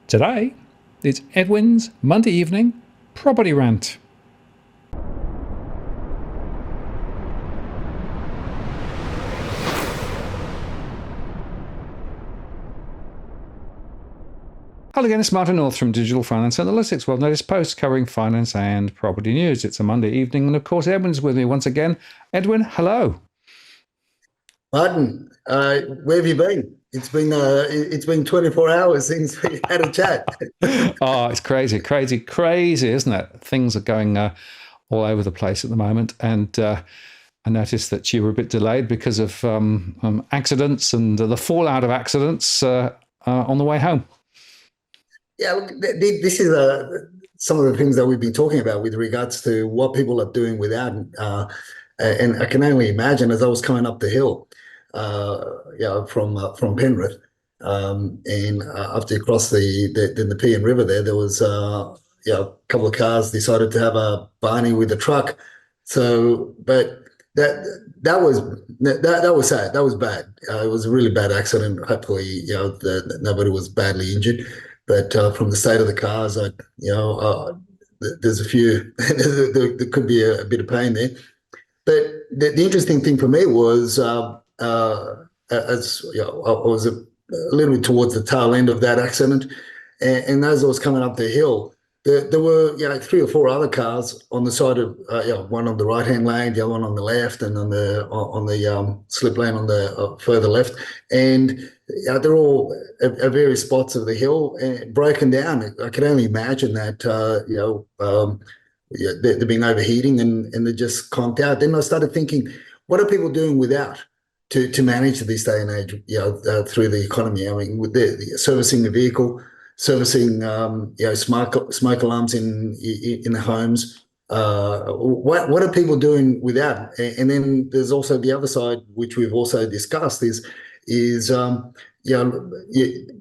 Today, it's Edwin's Monday evening property rant. Hello again, it's Martin North from Digital Finance Analytics, well noticed post covering finance and property news. It's a Monday evening, and of course, Edwin's with me once again. Edwin, hello. Martin, where have you been? It's been 24 hours since we had a chat. Oh, it's crazy, isn't it? Things are going all over the place at the moment, and I noticed that you were a bit delayed because of accidents and the fallout of accidents on the way home. Yeah, look, this is some of the things that we've been talking about with regards to what people are doing without. And I can only imagine as I was coming up the hill, from Penrith, and after you cross the Pean River, there was a couple of cars decided to have a Barney with a truck. So, but that was sad. That was bad. It was a really bad accident. Hopefully, nobody was badly injured. But from the state of the cars, there's a few. there could be a bit of pain there. But the interesting thing for me was, as I was a little bit towards the tail end of that accident, and as I was coming up the hill, there were three or four other cars on the side of one on the right hand lane, the other one on the left, and on the slip lane on the further left, and they're all at various spots of the hill broken down. I can only imagine that they're being overheating and they're just conked out. Then I started thinking, what are people doing without to manage this day and age? Through the economy. I mean, with the servicing the vehicle, servicing smoke alarms in the homes. What are people doing without? And then there's also the other side, which we've also discussed, is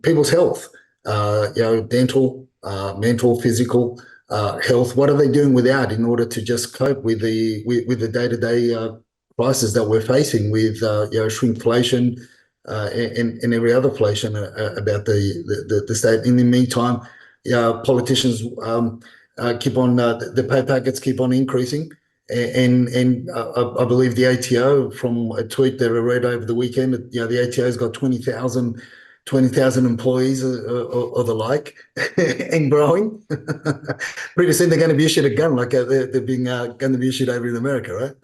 people's health, dental, mental, physical health. What are they doing without in order to just cope with the day-to-day crisis that we're facing with shrinkflation and every other inflation about the state. In the meantime, politicians keep on the pay packets keep on increasing. And I believe the ATO, from a tweet that I read over the weekend, the ATO's got 20,000 employees or the like, and growing. Pretty soon they're going to be issued a gun like they're being going to be issued over in America, right?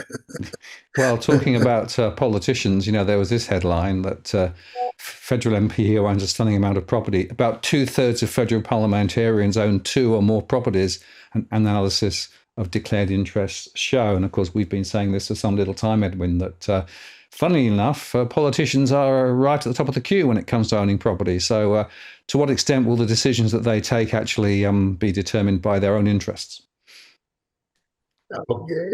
Well, talking about politicians, there was this headline that federal MP who owns a stunning amount of property, about 2/3 of federal parliamentarians own two or more properties, an analysis of declared interests show. And of course, we've been saying this for some little time, Edwin, that funnily enough, politicians are right at the top of the queue when it comes to owning property. So to what extent will the decisions that they take actually be determined by their own interests?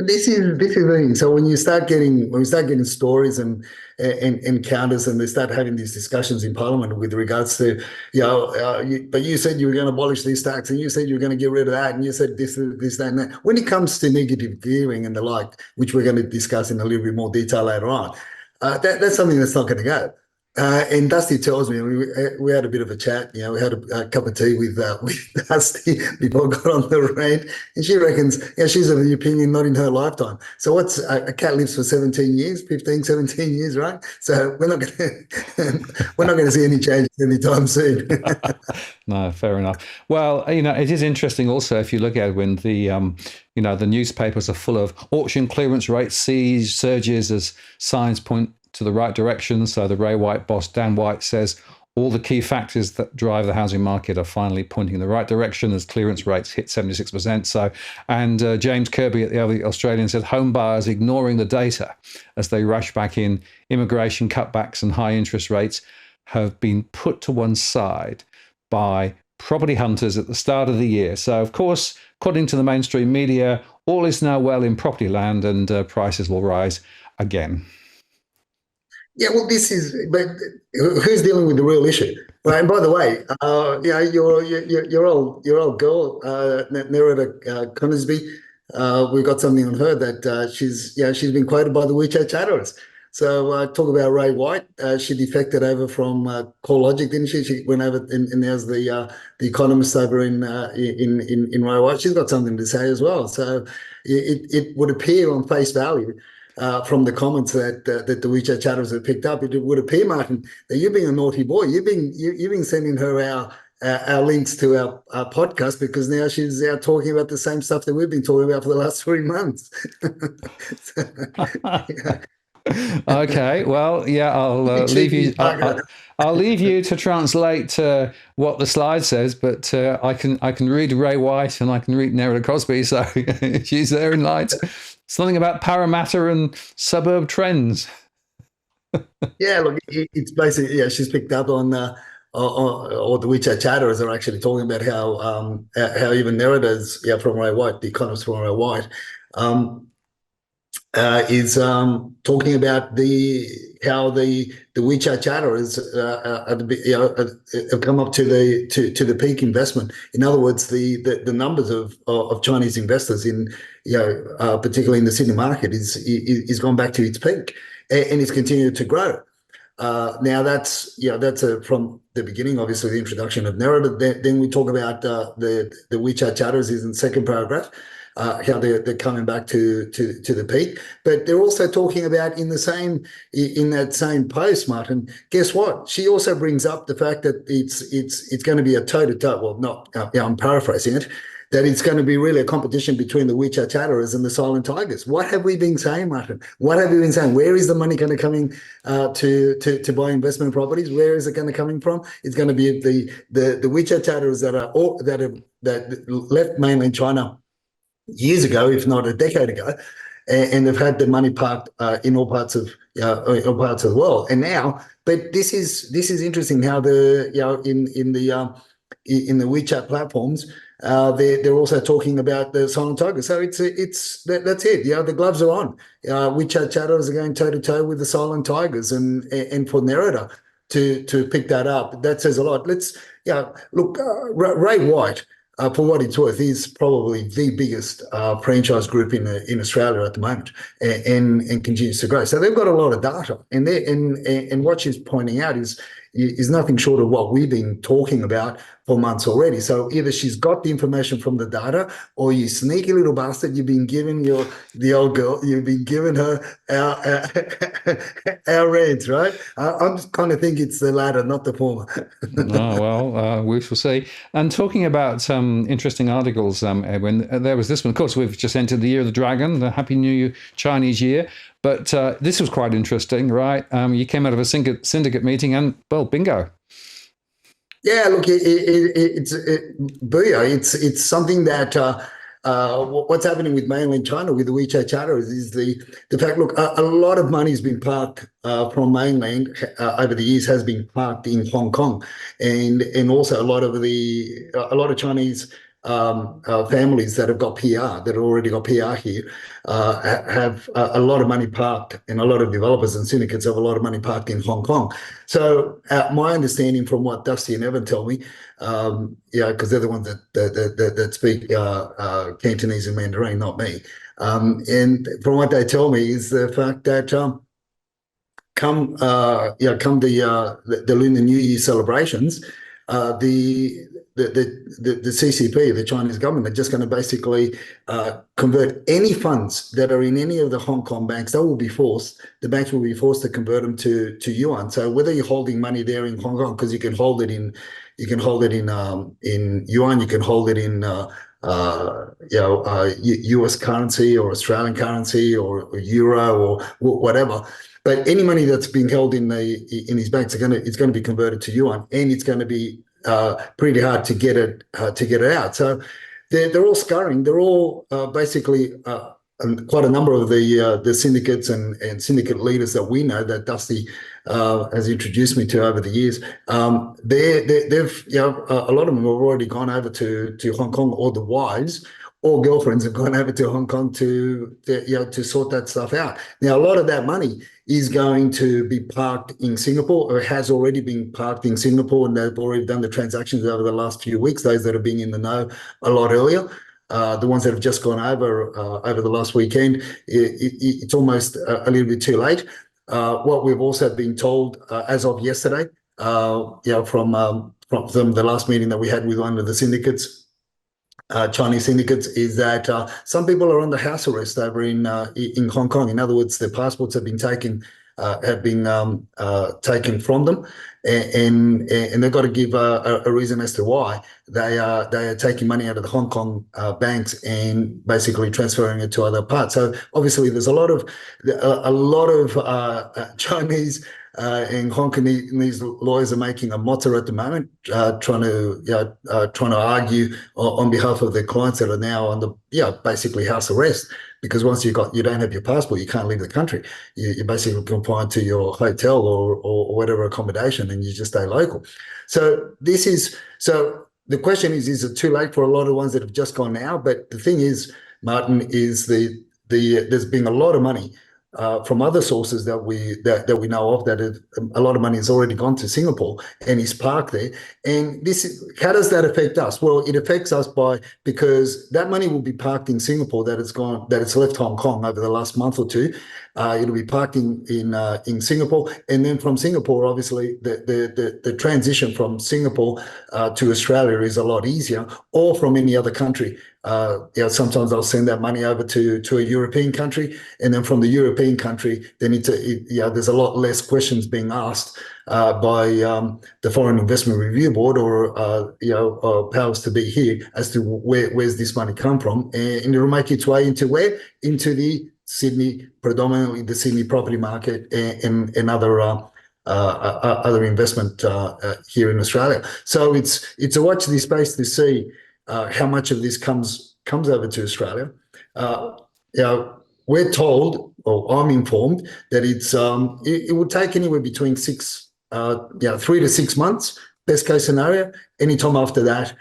This is the thing. So when we start getting stories and encounters, and they start having these discussions in Parliament with regards to, but you said you were going to abolish this tax, and you said you were going to get rid of that, and you said this, that, and that. When it comes to negative gearing and the like, which we're going to discuss in a little bit more detail later on, that's something that's not going to go. And Dusty tells me, we had a bit of a chat. We had a cup of tea with Dusty before I got on the rant, and she reckons, she's of the opinion not in her lifetime. So what's a cat lives for 17 years, 15, 17 years, right? So we're not going to see any changes anytime soon. No, fair enough. Well, it is interesting also if you look at when the newspapers are full of auction clearance rates, surges as signs point to the right direction. So the Ray White boss, Dan White, says all the key factors that drive the housing market are finally pointing in the right direction as clearance rates hit 76%. So, and James Kirby at the Australian said home buyers ignoring the data as they rush back in. Immigration cutbacks and high interest rates have been put to one side by property hunters at the start of the year. So, of course, according to the mainstream media, all is now well in property land and prices will rise again. Yeah, well, but who's dealing with the real issue? Right, and by the way, your old girl, Nerida Conisby, we've got something on her that she's been quoted by the WeChat chatterers. So talk about Ray White. She defected over from CoreLogic, didn't she? She went over, and there's the economist over in Ray White. She's got something to say as well. So it would appear on face value. From the comments that the WeChat chatters have picked up, it would appear, Martin, that you've been a naughty boy. You've been sending her our links to our podcast, because now she's out talking about the same stuff that we've been talking about for the last 3 months. Okay, well, yeah, I'll leave you. I'll leave you to translate what the slide says, but I can read Ray White and I can read Nerida Crosby, so she's there in light. Something about Parramatta and suburb trends. Yeah, look, it's basically, she's picked up on or the WeChat chatterers are actually talking about how even Nerida's from Ray White, the economist from Ray White, is talking about how the WeChat chatterers have come up to the peak investment. In other words, the numbers of Chinese investors in particularly in the Sydney market is gone back to its peak, and it's continued to grow. Now that's from the beginning, obviously the introduction of Nerida. Then we talk about the WeChat chatters is in the second paragraph. How they're coming back to the peak, but they're also talking about in that same post, Martin. Guess what? She also brings up the fact that it's going to be a toe-to-toe. Well, not I'm paraphrasing it. That it's going to be really a competition between the WeChat chatterers and the silent tigers. What have we been saying, Martin? What have we been saying? Where is the money going to come in to buy investment properties? Where is it going to come in from? It's going to be the WeChat chatterers that left mainland China years ago, if not a decade ago, and they've had the money parked in all parts of the world. And now, but this is interesting how in the WeChat platforms, they're also talking about the silent tiger. So that's it. The gloves are on. WeChat chatters are going toe to toe with the silent tigers, and for Nerida to pick that up, that says a lot. Let's look, Ray White. For what it's worth, is probably the biggest franchise group in Australia at the moment, and continues to grow. So they've got a lot of data, and what she's pointing out is nothing short of what we've been talking about for months already. So either she's got the information from the data, or you sneaky little bastard, you've been giving the old girl, you've been giving her our rants, right? I'm just kind of think it's the latter, not the former. Oh, well, we shall see. And talking about interesting articles, Edwin, there was this one. Of course, we've just entered the Year of the Dragon, the Happy New Year Chinese Year. But this was quite interesting, right? You came out of a syndicate meeting and, well, bingo. Yeah, look, it's it's something that what's happening with mainland China with the WeChat chatters is the fact. Look, a lot of money has been parked from mainland over the years, has been parked in Hong Kong, and also a lot of Chinese families that have got PR, that have already got PR here, have a lot of money parked, and a lot of developers and syndicates have a lot of money parked in Hong Kong. So my understanding from what Dusty and Evan tell me, because they're the ones that speak Cantonese and Mandarin, not me. And from what they tell me is the fact that come the Lunar New Year celebrations, the CCP, the Chinese government, are just going to basically convert any funds that are in any of the Hong Kong banks. The banks will be forced to convert them to yuan. So whether you're holding money there in Hong Kong, because you can hold it in yuan, you can hold it in US currency or Australian currency or euro or whatever. But any money that's being held in these banks it's going to be converted to yuan, and it's going to be pretty hard to get it out. So they're all scurrying. They're all basically quite a number of the syndicates and syndicate leaders that we know that Dusty has introduced me to over the years. They've a lot of them have already gone over to Hong Kong, or the wives or girlfriends have gone over to Hong Kong to sort that stuff out. Now, a lot of that money is going to be parked in Singapore, or has already been parked in Singapore, and they've already done the transactions over the last few weeks, those that have been in the know a lot earlier. The ones that have just gone over the last weekend, it's almost a little bit too late. What we've also been told as of yesterday, from the last meeting that we had with one of the syndicates, Chinese syndicates, is that some people are under house arrest over in Hong Kong. In other words, their passports have been taken taken from them, and they've got to give a reason as to why they are taking money out of the Hong Kong banks and basically transferring it to other parts. So obviously, there's a lot of Chinese and Hong Kongese lawyers are making a motto at the moment, trying to argue on behalf of their clients that are now under basically house arrest, because once you don't have your passport, you can't leave the country. You're basically confined to your hotel or whatever accommodation, and you just stay local. So the question is it too late for a lot of the ones that have just gone now? But the thing is, Martin, is there's been a lot of money from other sources that we know of, a lot of money has already gone to Singapore and is parked there. And how does that affect us? Well, it affects us because that money will be parked in Singapore, that it's left Hong Kong over the last month or two. It'll be parked in Singapore, and then from Singapore, obviously, the transition from Singapore to Australia is a lot easier, or from any other country. Sometimes I'll send that money over to a European country, and then from the European country, there's a lot less questions being asked by the Foreign Investment Review Board or powers to be here as to where's this money come from, and it'll make its way into where? Into the Sydney, predominantly the Sydney property market and other investment here in Australia. So it's a watch this space to see how much of this comes over to Australia. We're told, or I'm informed, that it would take anywhere between 3 to 6 months, best case scenario. Anytime after that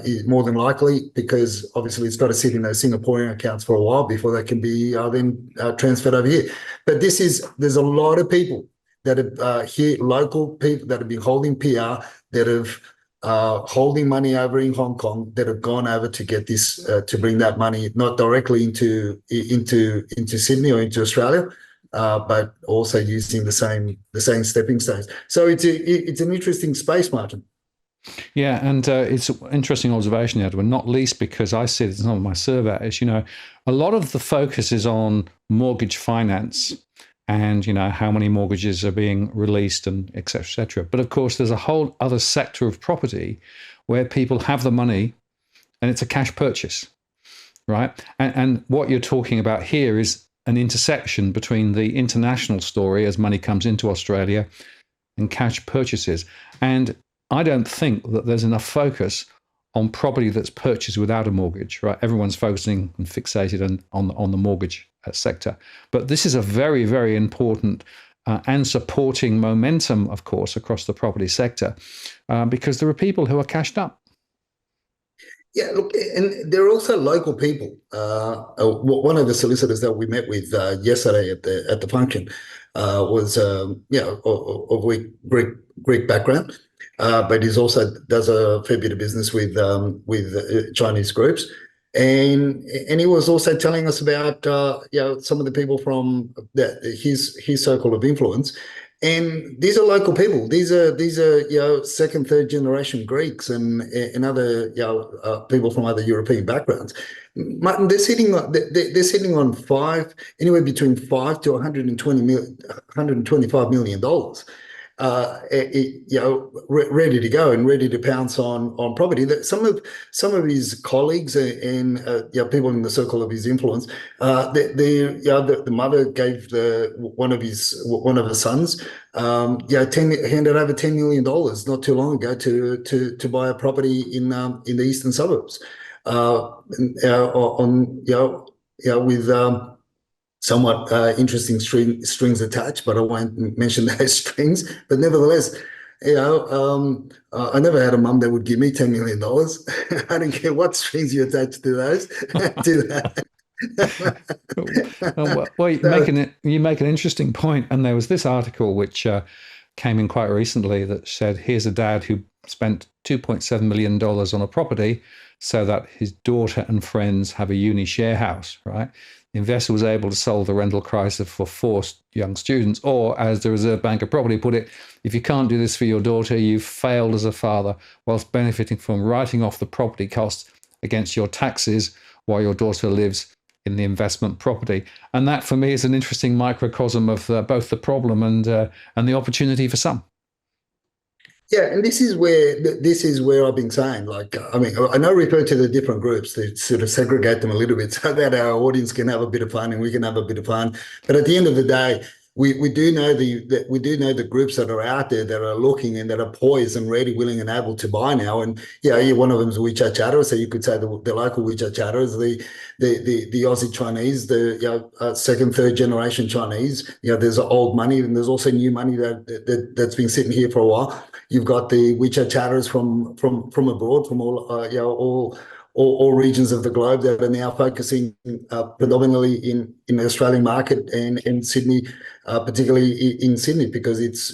is more than likely, because obviously it's got to sit in those Singaporean accounts for a while before they can be then transferred over here. But there's a lot of people that have here, local people that have been holding PR, that have holding money over in Hong Kong, that have gone over to get this, to bring that money not directly into Sydney or into Australia, but also using the same stepping stones. So it's an interesting space, Martin. Yeah, and it's an interesting observation, Edwin, not least because I see it in some of my surveys. A lot of the focus is on mortgage finance and, how many mortgages are being released and et cetera, et cetera. But of course, there's a whole other sector of property where people have the money and it's a cash purchase, right? And what you're talking about here is an intersection between the international story as money comes into Australia and cash purchases. And I don't think that there's enough focus on property that's purchased without a mortgage, right? Everyone's focusing and fixated on the mortgage sector. But this is a very, very important and supporting momentum, of course, across the property sector, because there are people who are cashed up. Yeah, look, and there are also local people. One of the solicitors that we met with yesterday at the function was, of Greek background. But he also does a fair bit of business with Chinese groups, and he was also telling us about some of the people from his circle of influence, and these are local people. These are second, third generation Greeks and other people from other European backgrounds. Martin, they're sitting on anywhere between $5 to $125 million. Ready to go and ready to pounce on property. That some of his colleagues and people in the circle of his influence, the mother gave one of her sons, handed over $10 million not too long ago to buy a property in the eastern suburbs, with somewhat interesting strings attached, but I won't mention those strings. But nevertheless, I never had a mum that would give me $10 million. I don't care what strings you attach to those. Well, you make an interesting point, and there was this article which came in quite recently that said, here's a dad who spent $2.7 million on a property so that his daughter and friends have a uni share house, right? The investor was able to solve the rental crisis for 4 young students. Or, as the Reserve Bank of Property put it, if you can't do this for your daughter, you've failed as a father whilst benefiting from writing off the property costs against your taxes while your daughter lives in the investment property. And that, for me, is an interesting microcosm of both the problem and the opportunity for some. Yeah, and this is where I've been saying, like, I mean, I know refer to the different groups to sort of segregate them a little bit so that our audience can have a bit of fun and we can have a bit of fun. But at the end of the day, we do know the groups that are out there that are looking and that are poised and ready, willing, and able to buy now. And yeah, one of them is WeChat chatterers, so you could say the local WeChat chatterers, the Aussie Chinese, the second, third generation Chinese. There's old money and there's also new money that's been sitting here for a while. You've got the WeChat chatterers from abroad, from all regions of the globe that are now focusing predominantly in the Australian market and in Sydney, particularly in Sydney, because it's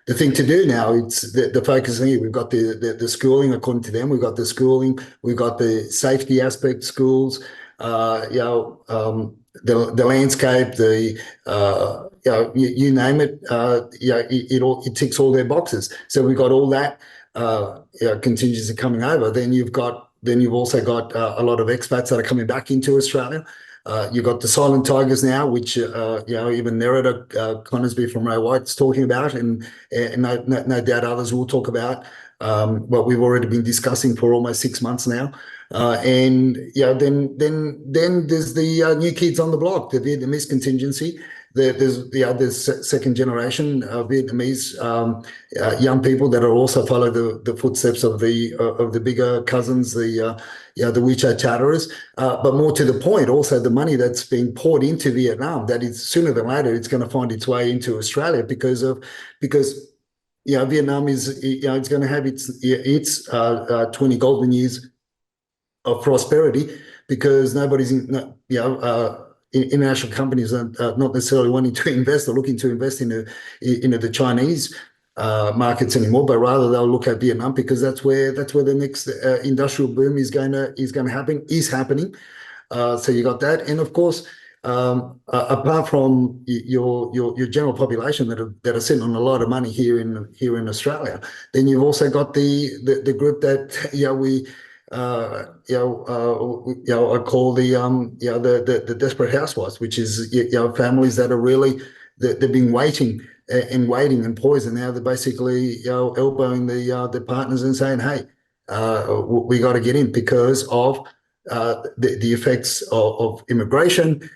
the thing to do now. It's the focus here. We've got the schooling, according to them. We've got the schooling. We've got the safety aspect schools. The landscape, you name it. It ticks all their boxes. So we've got all that contingency coming over. Then you've also got a lot of expats that are coming back into Australia. You've got the silent tigers now, which even Nerida Conisbee from Ray White's talking about, and no doubt others will talk about what we've already been discussing for almost 6 months now. Then there's the new kids on the block, the Vietnamese contingency. There's second generation Vietnamese young people that are also follow the footsteps of the bigger cousins, the WeChat chatterers. But more to the point, also the money that's being poured into Vietnam, that is sooner than later it's going to find its way into Australia because Vietnam is it's going to have its 20 golden years of prosperity, because nobody's international companies are not necessarily wanting to invest or looking to invest in the Chinese markets anymore, but rather they'll look at Vietnam, because that's where the next industrial boom is going to happen, is happening. So you got that, and of course, apart from your general population that are sitting on a lot of money here in Australia, then you've also got the group that I call the desperate housewives, which is families that are really they've been waiting and poised, and now they're basically elbowing the partners and saying, hey, we got to get in because of the effects of immigration,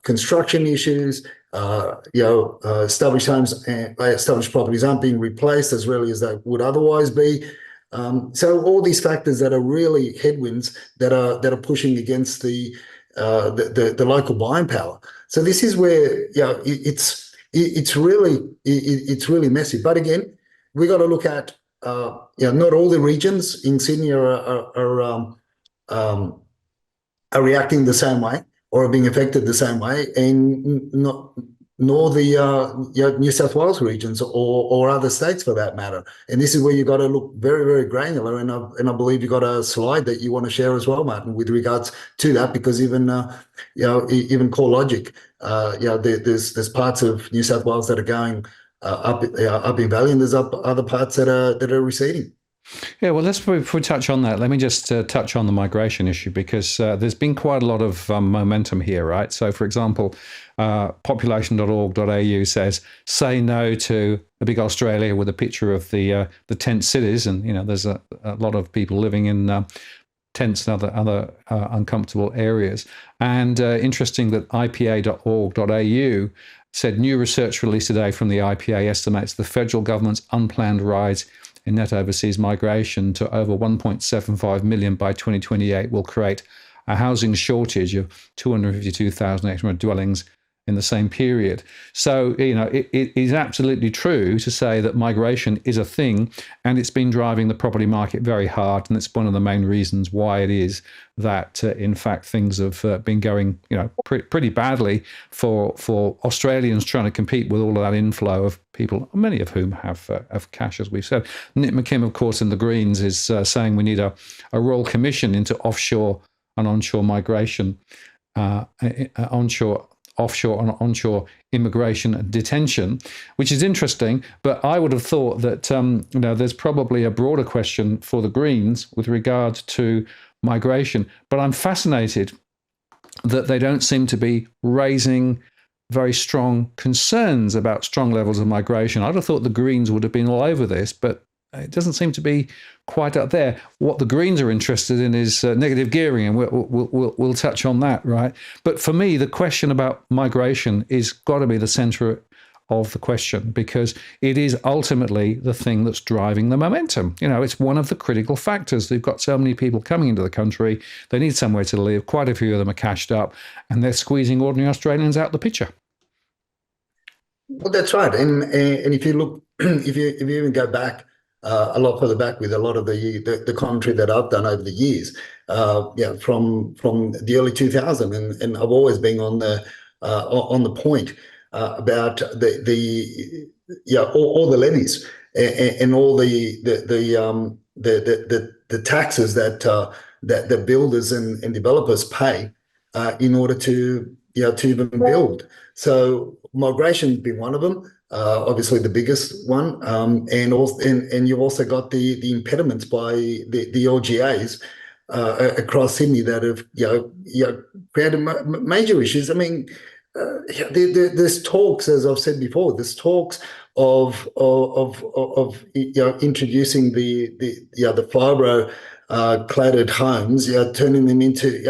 construction issues, established homes and established properties aren't being replaced as readily as they would otherwise be. So all these factors that are really headwinds that are pushing against the local buying power. So this is where it's really messy. But again, we got to look at not all the regions in Sydney are reacting the same way or are being affected the same way, and nor the New South Wales regions or other states for that matter. And this is where you got to look very, very granular. And I believe you got a slide that you want to share as well, Martin, with regards to that, because even CoreLogic, there's parts of New South Wales that are going up in value, and there's other parts that are receding. Yeah, well, before we touch on that, let me just touch on the migration issue, because there's been quite a lot of momentum here, right? So, for example, population.org.au says, say no to a big Australia, with a picture of the tent cities. And, there's a lot of people living in tents and other uncomfortable areas. And interesting that IPA.org.au said new research released today from the IPA estimates the federal government's unplanned rise in net overseas migration to over 1.75 million by 2028 will create a housing shortage of 252,800 dwellings in the same period. So, it is absolutely true to say that migration is a thing, and it's been driving the property market very hard. And it's one of the main reasons why it is that, in fact, things have been going, pretty badly for Australians trying to compete with all of that inflow of people, many of whom have cash, as we've said. Nick McKim, of course, in the Greens is saying we need a royal commission into offshore and onshore migration, offshore and onshore immigration and detention, which is interesting. But I would have thought that there's probably a broader question for the Greens with regard to migration. But I'm fascinated that they don't seem to be raising very strong concerns about strong levels of migration. I'd have thought the Greens would have been all over this, but it doesn't seem to be quite up there. What the Greens are interested in is negative gearing, and we'll touch on that, right? But for me, the question about migration is got to be the centre of the question, because it is ultimately the thing that's driving the momentum. It's one of the critical factors. They've got so many people coming into the country. They need somewhere to live. Quite a few of them are cashed up, and they're squeezing ordinary Australians out the picture. Well, that's right. And if you look, if you even go back a lot further back with a lot of the commentary that I've done over the years, from the early 2000s, and I've always been on the point about all the levies and all the taxes that builders and developers pay in order to even build. So migration has been one of them. Obviously the biggest one, and you've also got the impediments by the LGAs across Sydney that have created major issues. I mean, there's talks, as I've said before, there's talks of introducing the fibro cladded homes, turning them into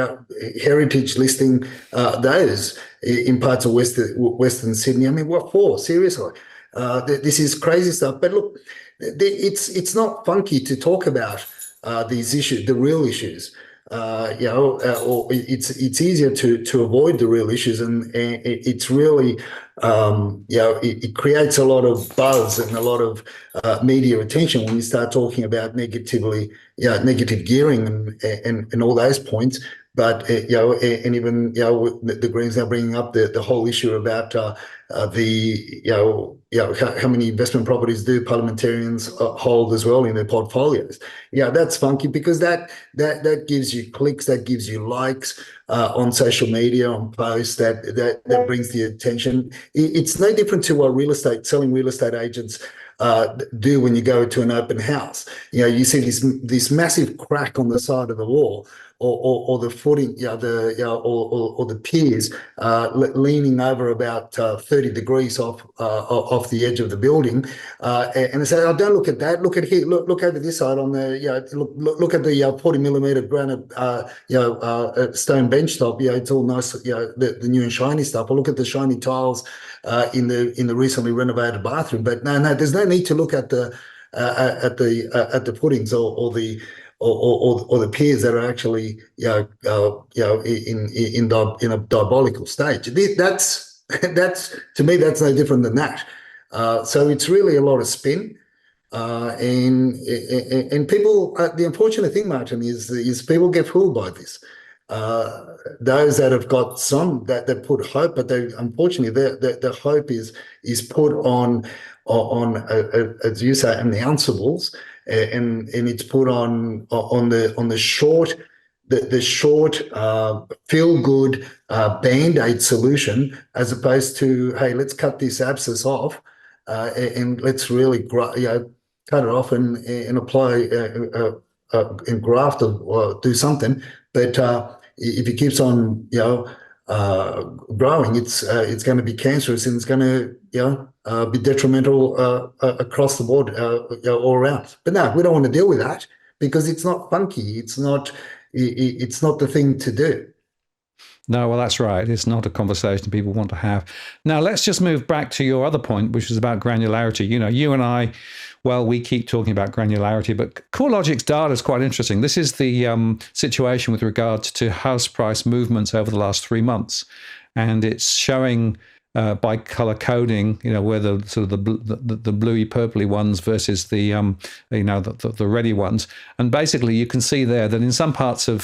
heritage listing those in parts of Western Sydney. I mean, what for? Seriously, this is crazy stuff. But look, it's not funky to talk about these issues, the real issues. Or it's easier to avoid the real issues, and it's really it creates a lot of buzz and a lot of media attention when you start talking about negative gearing and all those points. But and even the Greens now bringing up the whole issue about how many investment properties do parliamentarians hold as well in their portfolios. That's funky, because that gives you clicks, that gives you likes on social media, on posts, that brings the attention. It's no different to what selling real estate agents do when you go to an open house. You see this massive crack on the side of the wall, or the footing, or the piers leaning over about 30 degrees off the edge of the building, and they say, "Oh, don't look at that. Look at here. Look over this side on the look at the 40 millimeter granite stone bench top. It's all nice. The new and shiny stuff. Or look at the shiny tiles in the recently renovated bathroom." But no, there's no need to look at the footings or the piers that are actually in a diabolical stage. That's to me, that's no different than that. So it's really a lot of spin, and people. The unfortunate thing, Martin, is people get fooled by this. Those that have got some that put hope, but unfortunately the hope is put on as you say, announceables, and it's put on the short feel good band-aid solution, as opposed to, hey, let's cut this abscess off and let's really cut it off and apply and graft or do something. But if it keeps on growing, it's going to be cancerous, and it's going to be detrimental across the board, all around. But no, we don't want to deal with that, because it's not funky. It's not the thing to do. No, well, that's right. It's not a conversation people want to have. Now, let's just move back to your other point, which is about granularity. You and I, well, we keep talking about granularity, but CoreLogic's data is quite interesting. This is the situation with regards to house price movements over the last 3 months. And it's showing by color coding, where the sort of the bluey purpley ones versus the the reddy ones, and basically you can see there that in some parts of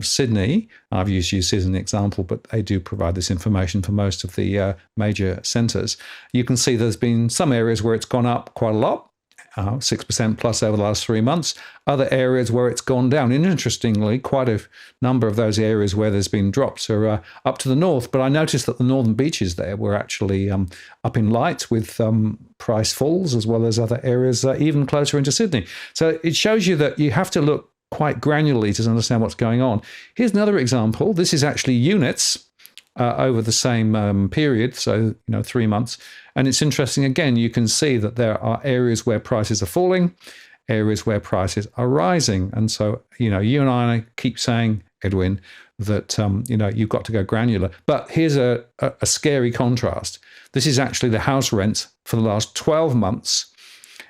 Sydney, I've used Sydney as an example, but they do provide this information for most of the major centres. You can see there's been some areas where it's gone up quite a lot. 6% plus over the last 3 months. Other areas where it's gone down. And interestingly, quite a number of those areas where there's been drops are up to the north. But I noticed that the northern beaches there were actually up in light with price falls, as well as other areas even closer into Sydney. So it shows you that you have to look quite granularly to understand what's going on. Here's another example. This is actually units over the same period, so 3 months. And it's interesting, again, you can see that there are areas where prices are falling, areas where prices are rising. And so, you and I keep saying, Edwin, that, you've got to go granular. But here's a scary contrast. This is actually the house rent for the last 12 months.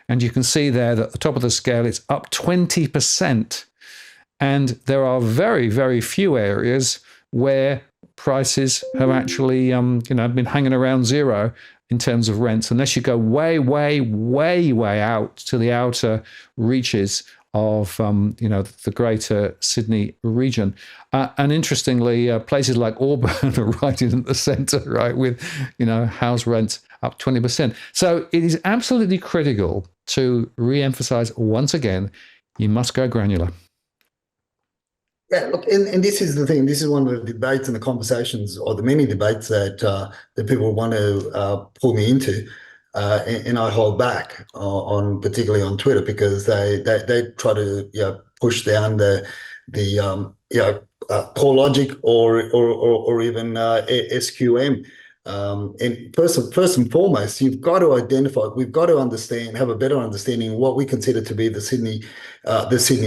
And you can see there that at the top of the scale, it's up 20%. And there are very, very few areas where prices have actually, been hanging around zero in terms of rents, unless you go way, way, way, way out to the outer reaches of, the greater Sydney region. And interestingly, places like Auburn are right in the centre, right, with, house rents up 20%. So it is absolutely critical to re-emphasise once again, you must go granular. Yeah, look, and this is the thing. This is one of the debates and the conversations, or the many debates that people want to pull me into, and I hold back on, particularly on Twitter, because they try to push down the CoreLogic or even SQM. And first and foremost, you've got to identify. We've got to understand, have a better understanding of what we consider to be the Sydney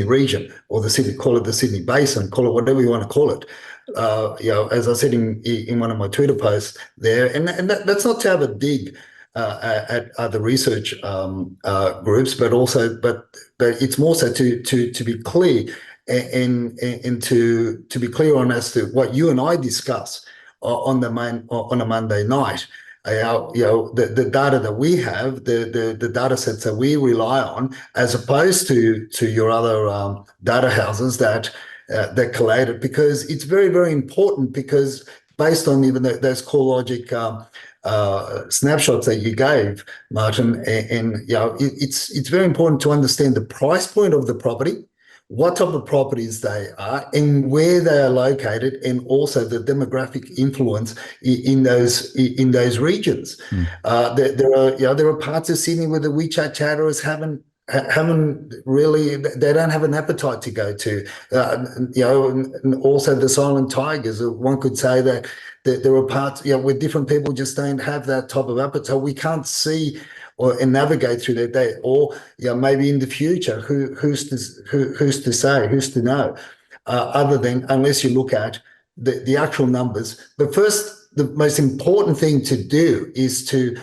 region, or call it the Sydney Basin, call it whatever you want to call it. As I said in one of my Twitter posts there, and that's not to have a dig at other research groups, but it's more so to be clear and to be clear on as to what you and I discuss on a Monday night. The data that we have, the data sets that we rely on, as opposed to your other data houses that collate it, because it's very, very important, because based on even those CoreLogic snapshots that you gave, Martin, and it's very important to understand the price point of the property, what type of properties they are, and where they are located, and also the demographic influence in those regions. There are parts of Sydney where the WeChat chatterers haven't really, they don't have an appetite to go to. And also the silent tigers. One could say that there are parts where different people just don't have that type of appetite. We can't see and navigate through that day, or maybe in the future, who's to say, who's to know, other than, unless you look at the actual numbers. But first, the most important thing to do is to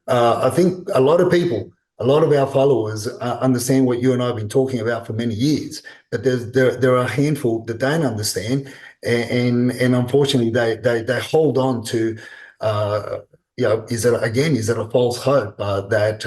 I think a lot of people, a lot of our followers understand what you and I have been talking about for many years, but there are a handful that don't understand, and unfortunately they hold on to is it a false hope that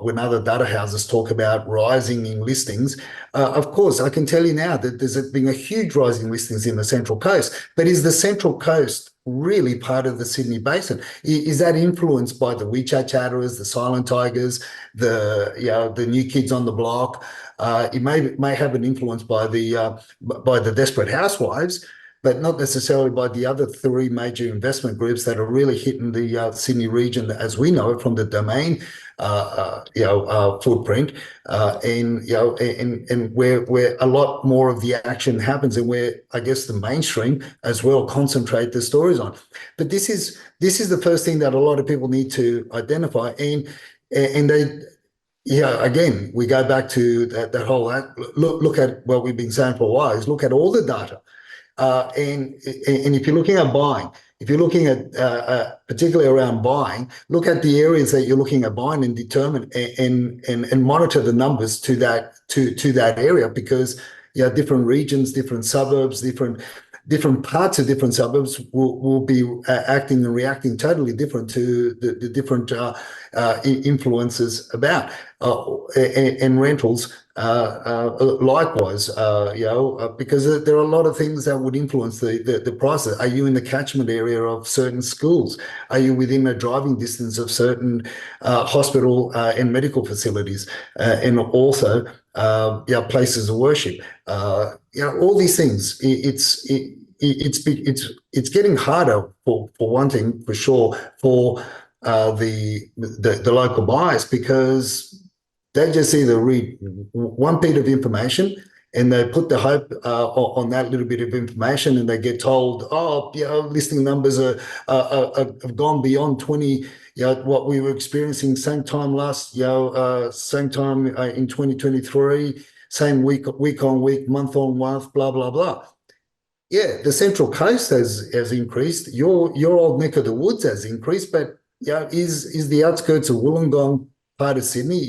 when other data houses talk about rising in listings? Of course, I can tell you now that there's been a huge rise in listings in the Central Coast, but is the Central Coast really part of the Sydney Basin? Is that influenced by the WeChat chatterers, the silent tigers, the new kids on the block? It may have an influence by the desperate housewives, but not necessarily by the other three major investment groups that are really hitting the Sydney region as we know it from the Domain footprint, and where a lot more of the action happens, and where I guess the mainstream as well concentrate the stories on. But this is the first thing that a lot of people need to identify, and they. Again, we go back to that whole look at what we've been saying for a while, is look at all the data. And if you're looking at buying, If you're looking at particularly around buying, look at the areas that you're looking at buying and determine and monitor the numbers to that area, because different regions, different suburbs, different parts of different suburbs will be acting and reacting totally different to the different influences about and rentals. Likewise, because there are a lot of things that would influence the prices. Are you in the catchment area of certain schools? Are you within a driving distance of certain hospital and medical facilities, and also places of worship? All these things. It's getting harder for one thing for sure for the local buyers, because they just either read one bit of information and they put the hope on that little bit of information, and they get told, oh, listing numbers have gone beyond 20, what we were experiencing same time same time in 2023, same week on week, month on month, blah, blah, blah. Yeah, the Central Coast has increased. Your old neck of the woods has increased, but is the outskirts of Wollongong part of Sydney,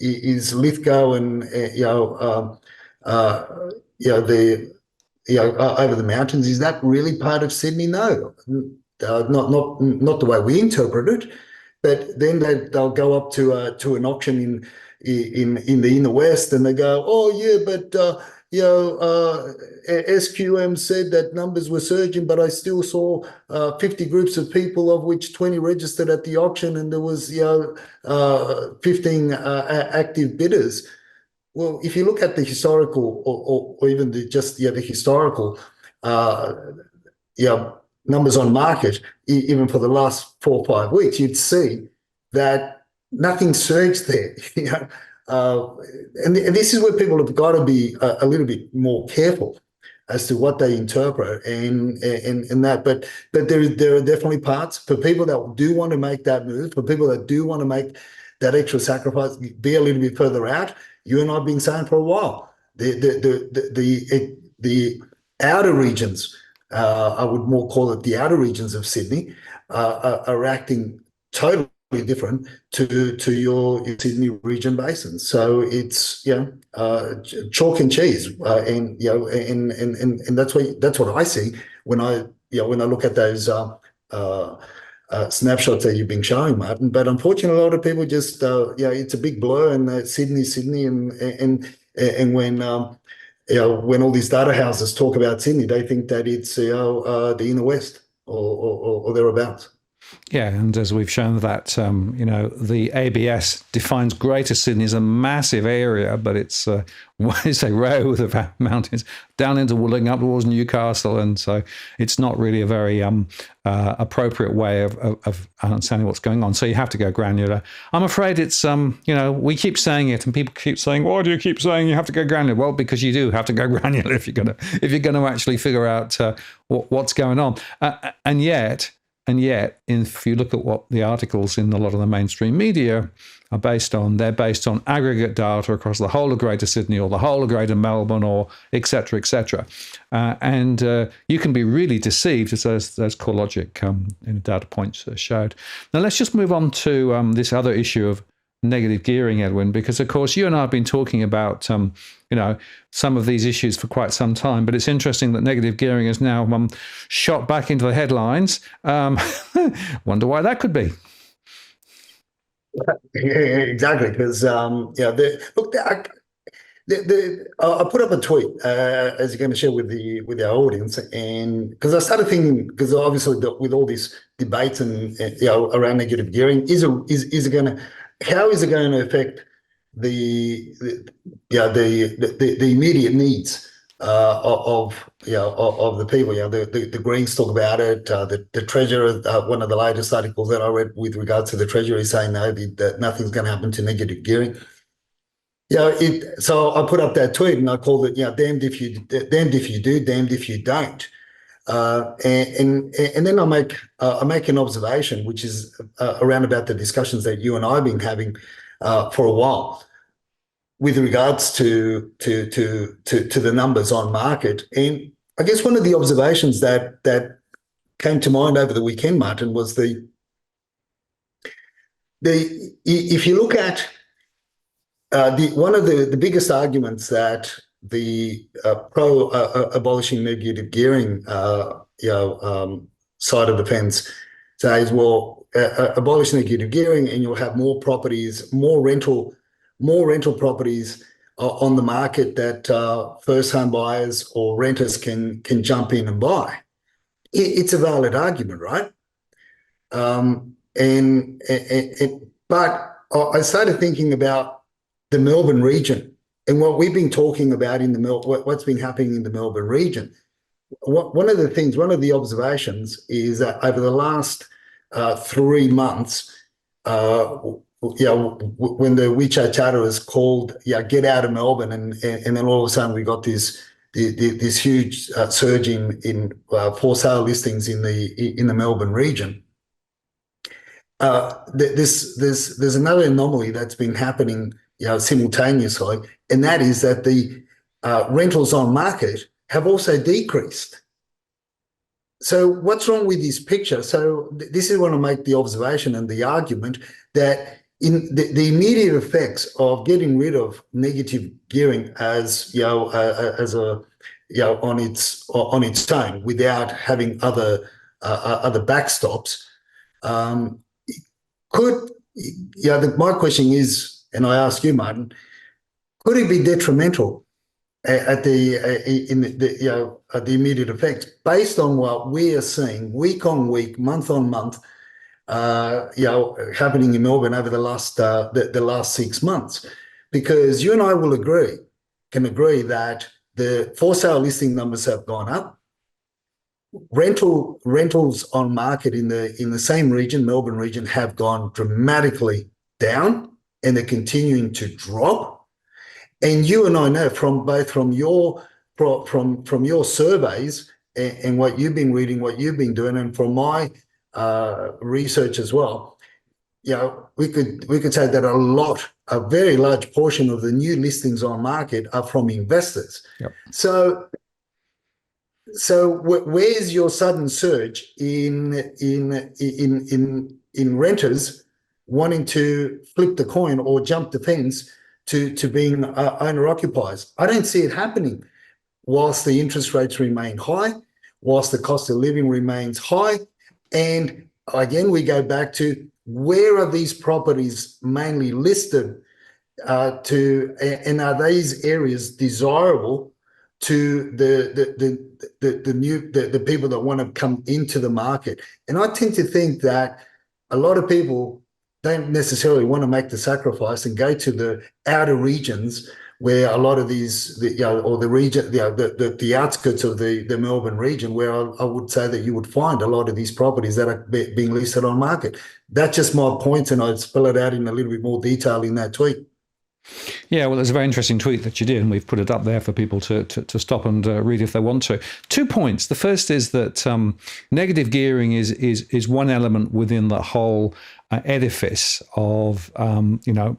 is Lithgow and over the mountains, is that really part of Sydney? No, not the way we interpret it. But then they'll go up to an auction in the inner west, and they go, oh yeah, but SQM said that numbers were surging, but I still saw 50 groups of people, of which 20 registered at the auction, and there was 15 active bidders. Well, if you look at the historical, or even the historical numbers on market, even for the last 4 or 5 weeks, you'd see that nothing surged there. And this is where people have got to be a little bit more careful as to what they interpret and that. But there are definitely parts for people that do want to make that move, for people that do want to make that extra sacrifice, be a little bit further out. You and I have been saying for a while, the outer regions, I would more call it the outer regions of Sydney, are acting totally different to your Sydney region basin. So it's chalk and cheese, and that's what I see when I look at those snapshots that you've been showing, Martin. But unfortunately, a lot of people just it's a big blur, and Sydney, and when when all these data houses talk about Sydney, they think that it's the inner west or thereabouts. Yeah, and as we've shown that, the ABS defines Greater Sydney as a massive area, but it's a row of mountains down into Wollongong, up towards Newcastle, and so it's not really a very appropriate way of understanding what's going on. So you have to go granular. I'm afraid it's we keep saying it, and people keep saying, "Why do you keep saying you have to go granular?" Well, because you do have to go granular if you're gonna actually figure out what's going on, and yet, if you look at what the articles in a lot of the mainstream media are based on, they're based on aggregate data across the whole of Greater Sydney or the whole of Greater Melbourne, or et cetera, et cetera. And you can be really deceived, as those CoreLogic data points showed. Now, let's just move on to this other issue of negative gearing, Edwin, because, of course, you and I have been talking about some of these issues for quite some time, but it's interesting that negative gearing is now shot back into the headlines. Wonder why that could be. Yeah, exactly, because I put up a tweet as you're going to share with our audience, and because I started thinking, because obviously with all these debates and around negative gearing, how is it going to affect the immediate needs of the people? The Greens talk about it. The Treasurer, one of the latest articles that I read with regards to the Treasury, saying no, that nothing's going to happen to negative gearing. So I put up that tweet and I called it, damned if you do, damned if you don't. And then I make an observation, which is around about the discussions that you and I have been having for a while, with regards to the numbers on market. And I guess one of the observations that came to mind over the weekend, Martin, was if you look at one of the biggest arguments that the pro abolishing negative gearing side of the fence says, well, abolish negative gearing and you'll have more properties, more rental properties on the market that first home buyers or renters can jump in and buy. It's a valid argument, right? But I started thinking about the Melbourne region and what we've been talking about in what's been happening in the Melbourne region. One of the observations is that over the last 3 months, when the WeChat Charter was called, get out of Melbourne, and then all of a sudden we got this huge surge in for sale listings in the Melbourne region. There's another anomaly that's been happening simultaneously, and that is that the rentals on market have also decreased. So what's wrong with this picture? So this is when I make the observation and the argument that in the immediate effects of getting rid of negative gearing as on its own without having other backstops, my question is, and I ask you, Martin, could it be detrimental at the immediate effects based on what we are seeing week on week, month on month, happening in Melbourne over the last 6 months? Because you and I can agree that the for sale listing numbers have gone up. Rentals on market in the same region, Melbourne region, have gone dramatically down, and they're continuing to drop. And you and I know from your surveys and what you've been reading, what you've been doing, and from my research as well, we could say that a very large portion of the new listings on market are from investors. Yep. So where's your sudden surge in renters wanting to flip the coin or jump the fence to being owner occupiers? I don't see it happening whilst the interest rates remain high, whilst the cost of living remains high. And again, we go back to, where are these properties mainly listed and are these areas desirable to the people that want to come into the market? And I tend to think that a lot of people don't necessarily want to make the sacrifice and go to the outer regions where a lot of these, or the region, the outskirts of the Melbourne region, where I would say that you would find a lot of these properties that are being listed on market. That's just my point, and I'd spell it out in a little bit more detail in that tweet. Yeah, well, it's a very interesting tweet that you did, and we've put it up there for people to stop and read if they want to. 2 points. The first is that negative gearing is one element within the whole edifice of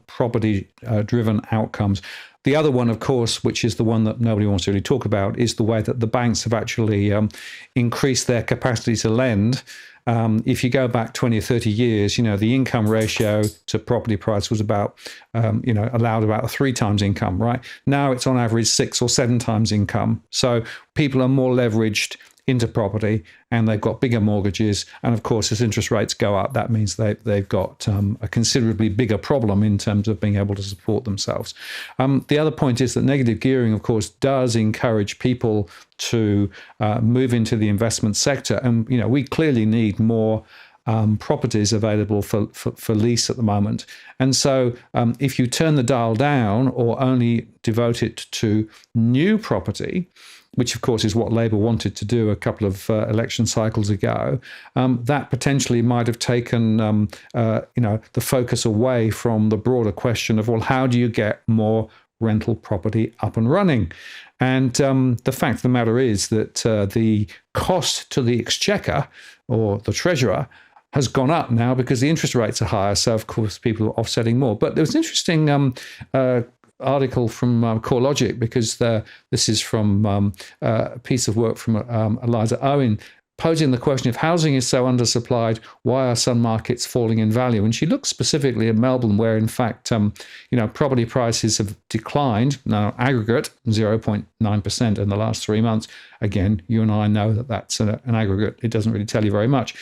property-driven outcomes. The other one, of course, which is the one that nobody wants to really talk about, is the way that the banks have actually increased their capacity to lend. If you go back 20 or 30 years, the income ratio to property price was about, allowed about 3 times income, right? Now it's on average 6 or 7 times income. So people are more leveraged into property, and they've got bigger mortgages. And of course, as interest rates go up, that means they've got a considerably bigger problem in terms of being able to support themselves. The other point is that negative gearing, of course, does encourage people to move into the investment sector. And, we clearly need more properties available for lease at the moment. And so if you turn the dial down or only devote it to new property, which of course is what Labour wanted to do a couple of election cycles ago, that potentially might have taken the focus away from the broader question of, well, how do you get more rental property up and running? And the fact of the matter is that the cost to the exchequer or the treasurer has gone up now because the interest rates are higher. So, of course, people are offsetting more. But there was an interesting article from CoreLogic, because this is from a piece of work from Eliza Owen, posing the question, if housing is so undersupplied, why are some markets falling in value? And she looks specifically at Melbourne, where in fact, property prices have declined, now aggregate 0.9% in the last 3 months. Again, you and I know that that's an aggregate. It doesn't really tell you very much.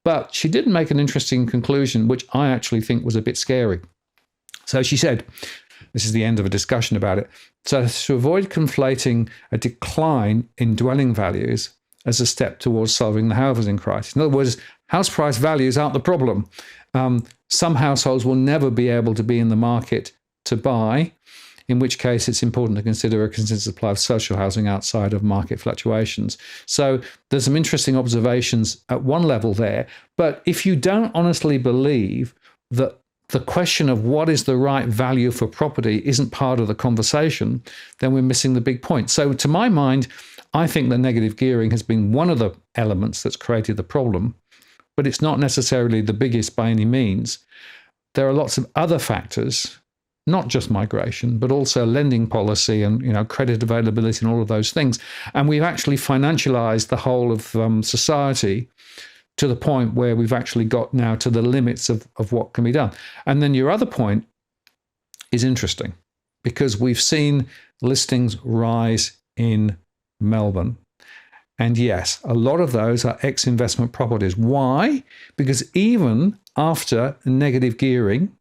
But she did make an interesting conclusion, which I actually think was a bit scary. So she said, this is the end of a discussion about it. So to avoid conflating a decline in dwelling values as a step towards solving the housing crisis. In other words, house price values aren't the problem. Some households will never be able to be in the market to buy, in which case it's important to consider a consistent supply of social housing outside of market fluctuations. So there's some interesting observations at one level there. But if you don't honestly believe that the question of what is the right value for property isn't part of the conversation, then we're missing the big point. So to my mind, I think that negative gearing has been one of the elements that's created the problem, but it's not necessarily the biggest by any means. There are lots of other factors, not just migration, but also lending policy and credit availability and all of those things. And we've actually financialized the whole of society to the point where we've actually got now to the limits of what can be done. And then your other point is interesting, because we've seen listings rise in Melbourne. And yes, a lot of those are ex-investment properties. Why? Because even after negative gearing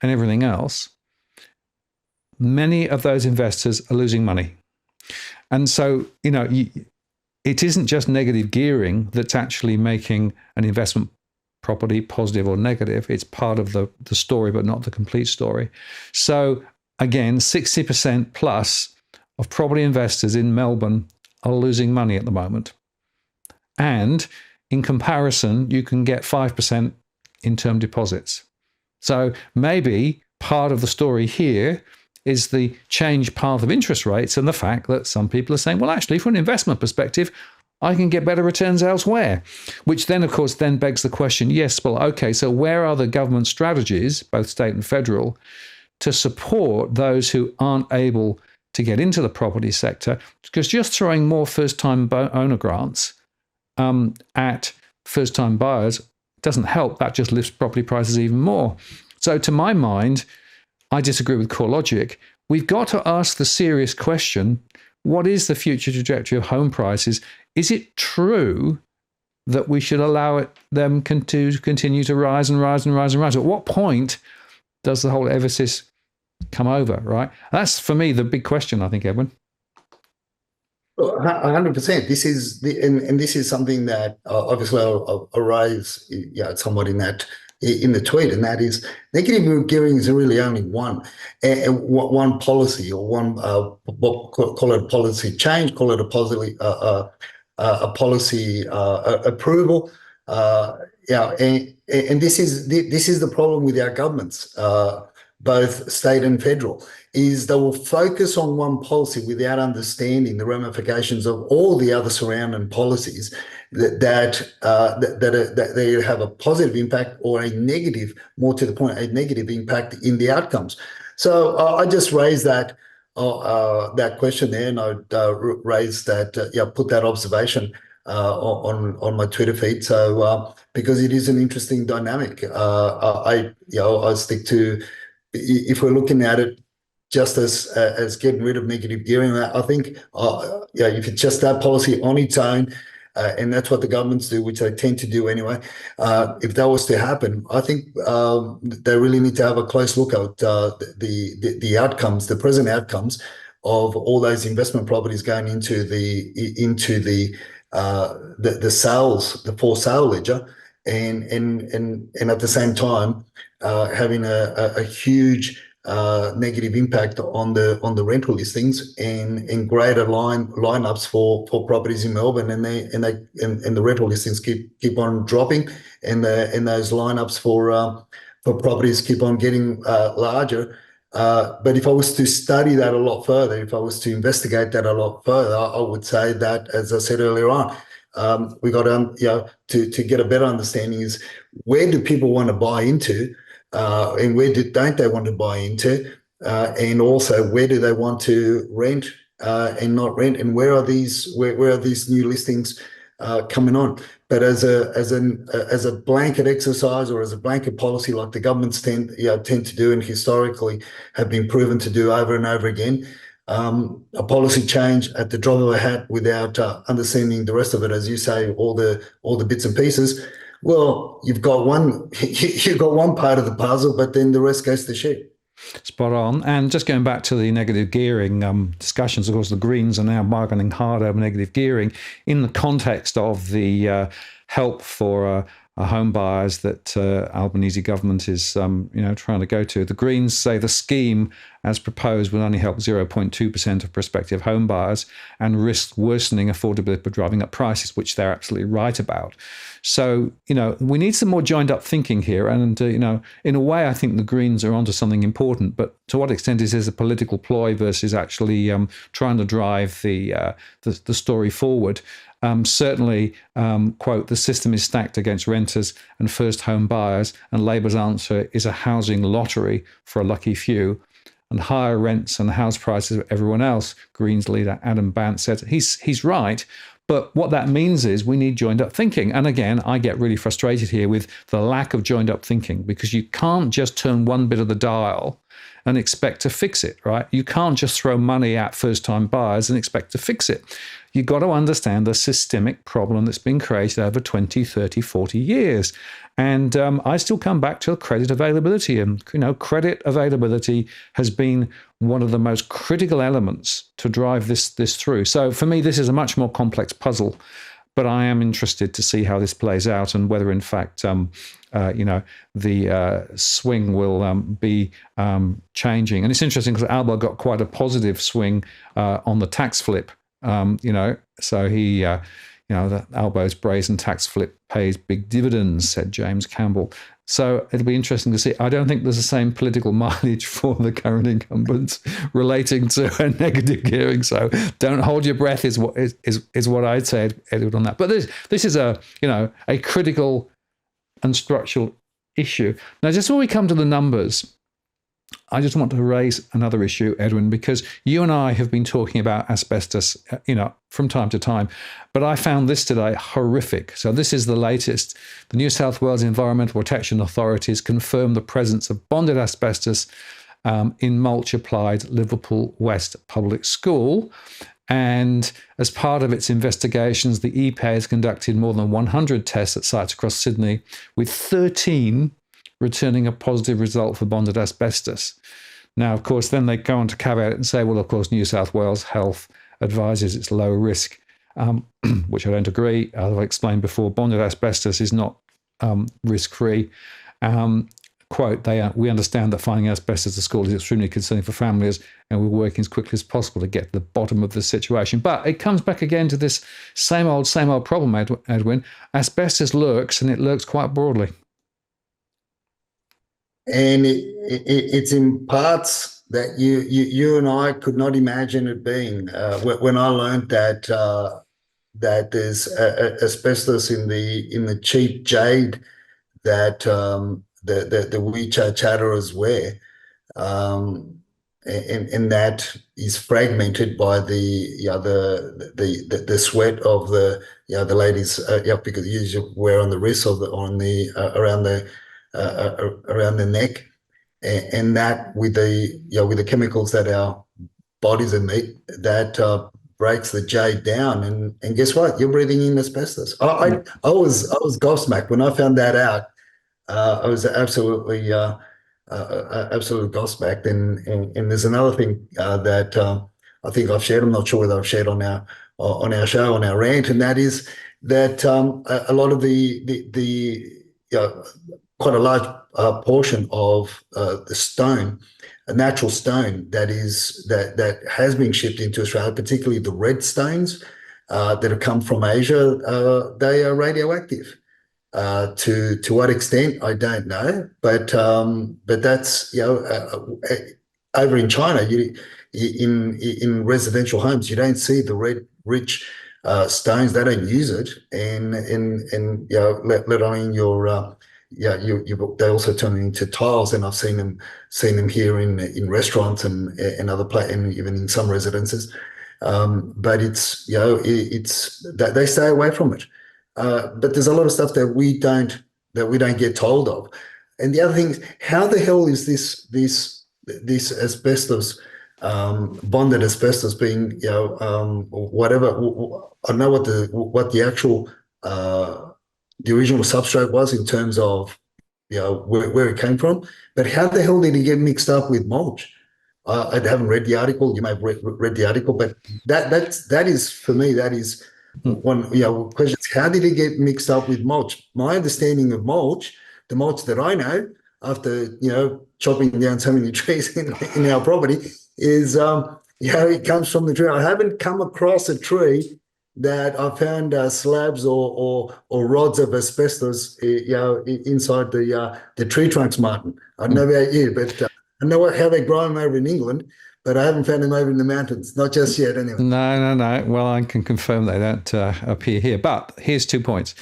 and everything else, many of those investors are losing money. And so, it isn't just negative gearing that's actually making an investment property positive or negative. It's part of the story, but not the complete story. So again, 60% plus of property investors in Melbourne are losing money at the moment. And in comparison, you can get 5% in term deposits. So maybe part of the story here is the changed path of interest rates and the fact that some people are saying, well, actually, from an investment perspective, I can get better returns elsewhere, which then, of course, then begs the question, yes, well, okay, so where are the government strategies, both state and federal, to support those who aren't able to get into the property sector? Because just throwing more first-time owner grants at first-time buyers doesn't help. That just lifts property prices even more. So to my mind, I disagree with CoreLogic. We've got to ask the serious question, what is the future trajectory of home prices? Is it true that we should allow them to continue to rise and rise and rise and rise? At what point does the whole emphasis come over, right? That's, for me, the big question, I think, Edwin. 100%. This is this is something that obviously I'll raise somewhat in the tweet, and that is negative gearing is really only one policy, or one call it a policy change, call it a policy approval. And this is the problem with our governments, both state and federal, is they will focus on one policy without understanding the ramifications of all the other surrounding policies that they have a positive impact or a negative, more to the point, a negative impact in the outcomes. So I just raised that question there, and I'd raise that, put that observation on my Twitter feed. So because it is an interesting dynamic, I stick to, if we're looking at it just as getting rid of negative gearing, I think if it's just that policy on its own, and that's what the governments do, which they tend to do anyway. If that was to happen, I think they really need to have a close look at the outcomes, the present outcomes of all those investment properties going into the sales, the for sale ledger, and at the same time having a huge negative impact on the rental listings and greater lineups for properties in Melbourne, and the rental listings keep on dropping, and those lineups for properties keep on getting larger. But if I was to study that a lot further, if I was to investigate that a lot further, I would say that, as I said earlier on, we got to get a better understanding is, where do people want to buy into, and where don't they want to buy into, and also where do they want to rent and not rent, and where are these new listings coming on. But as a blanket exercise or as a blanket policy, like the governments tend to do and historically have been proven to do over and over again, a policy change at the drop of a hat without understanding the rest of it, as you say, all the bits and pieces. Well, you've got one part of the puzzle, but then the rest goes to shit. Spot on. And just going back to the negative gearing discussions, of course, the Greens are now bargaining hard over negative gearing in the context of the help for home buyers that Albanese government is trying to go to. The Greens say the scheme, as proposed, will only help 0.2% of prospective home buyers and risk worsening affordability by driving up prices, which they're absolutely right about. So, we need some more joined up thinking here. And, in a way, I think the Greens are onto something important. But to what extent is this a political ploy versus actually trying to drive the story forward? Certainly, quote, the system is stacked against renters and first home buyers, and Labour's answer is a housing lottery for a lucky few and higher rents and house prices of everyone else. Greens leader Adam Bant said he's right. But what that means is we need joined up thinking. And again, I get really frustrated here with the lack of joined up thinking, because you can't just turn one bit of the dial and expect to fix it, right? You can't just throw money at first-time buyers and expect to fix it. You've got to understand the systemic problem that's been created over 20, 30, 40 years. And I still come back to credit availability. And, credit availability has been one of the most critical elements to drive this through. So for me, this is a much more complex puzzle. But I am interested to see how this plays out and whether, in fact, the swing will be changing. And it's interesting because Alba got quite a positive swing on the tax flip. So he, that Albo's brazen tax flip pays big dividends, said James Campbell. So it'll be interesting to see. I don't think there's the same political mileage for the current incumbents relating to a negative gearing. So don't hold your breath is what I'd say, Edward, on that. But this is a critical and structural issue. Now, just before we come to the numbers, I just want to raise another issue, Edwin, because you and I have been talking about asbestos, from time to time, but I found this today horrific. So this is the latest. The New South Wales Environmental Protection Authorities confirmed the presence of bonded asbestos in mulch applied Liverpool West Public School. And as part of its investigations, the EPA has conducted more than 100 tests at sites across Sydney, with 13 returning a positive result for bonded asbestos. Now, of course, then they go on to caveat it and say, well, of course, New South Wales Health advises it's low risk, which I don't agree. As I explained before, bonded asbestos is not risk-free. Quote, we understand that finding asbestos at school is extremely concerning for families, and we're working as quickly as possible to get to the bottom of the situation. But it comes back again to this same old problem, Edwin. Asbestos lurks, and it lurks quite broadly. And it's in parts that you and I could not imagine it being. When I learned that there's asbestos in the cheap jade that the WeChat chatterers wear, and that is fragmented by the sweat of the ladies, because you usually wear on the wrist or around the neck, and that with the chemicals that our bodies emit, that breaks the jade down, and guess what? You're breathing in asbestos. I was gobsmacked when I found that out. I was absolutely gobsmacked. And there's another thing that I think I've shared. I'm not sure whether I've shared on our show, on our rant, and that is that a lot of the quite a large portion of the stone, a natural stone that has been shipped into Australia, particularly the red stones that have come from Asia, they are radioactive. To what extent, I don't know, but that's over in China, in residential homes, you don't see the red rich stones. They don't use it, and let alone your they also turn into tiles, and I've seen them here in restaurants and other and even in some residences. but it's it's that they stay away from it. But there's a lot of stuff that we don't get told of. And the other thing is, how the hell is this asbestos, bonded asbestos being, whatever? I know what the actual the original substrate was in terms of where it came from, but how the hell did it get mixed up with mulch? I haven't read the article. You may have read the article, but that is, for me, that is one question. How did it get mixed up with mulch? My understanding of mulch, the mulch that I know, after chopping down so many trees in our property, is it comes from the tree. I haven't come across a tree that I found slabs or rods of asbestos, inside the tree trunks, Martin. I don't know about you, but I know how they grow them over in England, but I haven't found them over in the mountains. Not just yet, anyway. No. Well, I can confirm they don't appear here. But here's 2 points.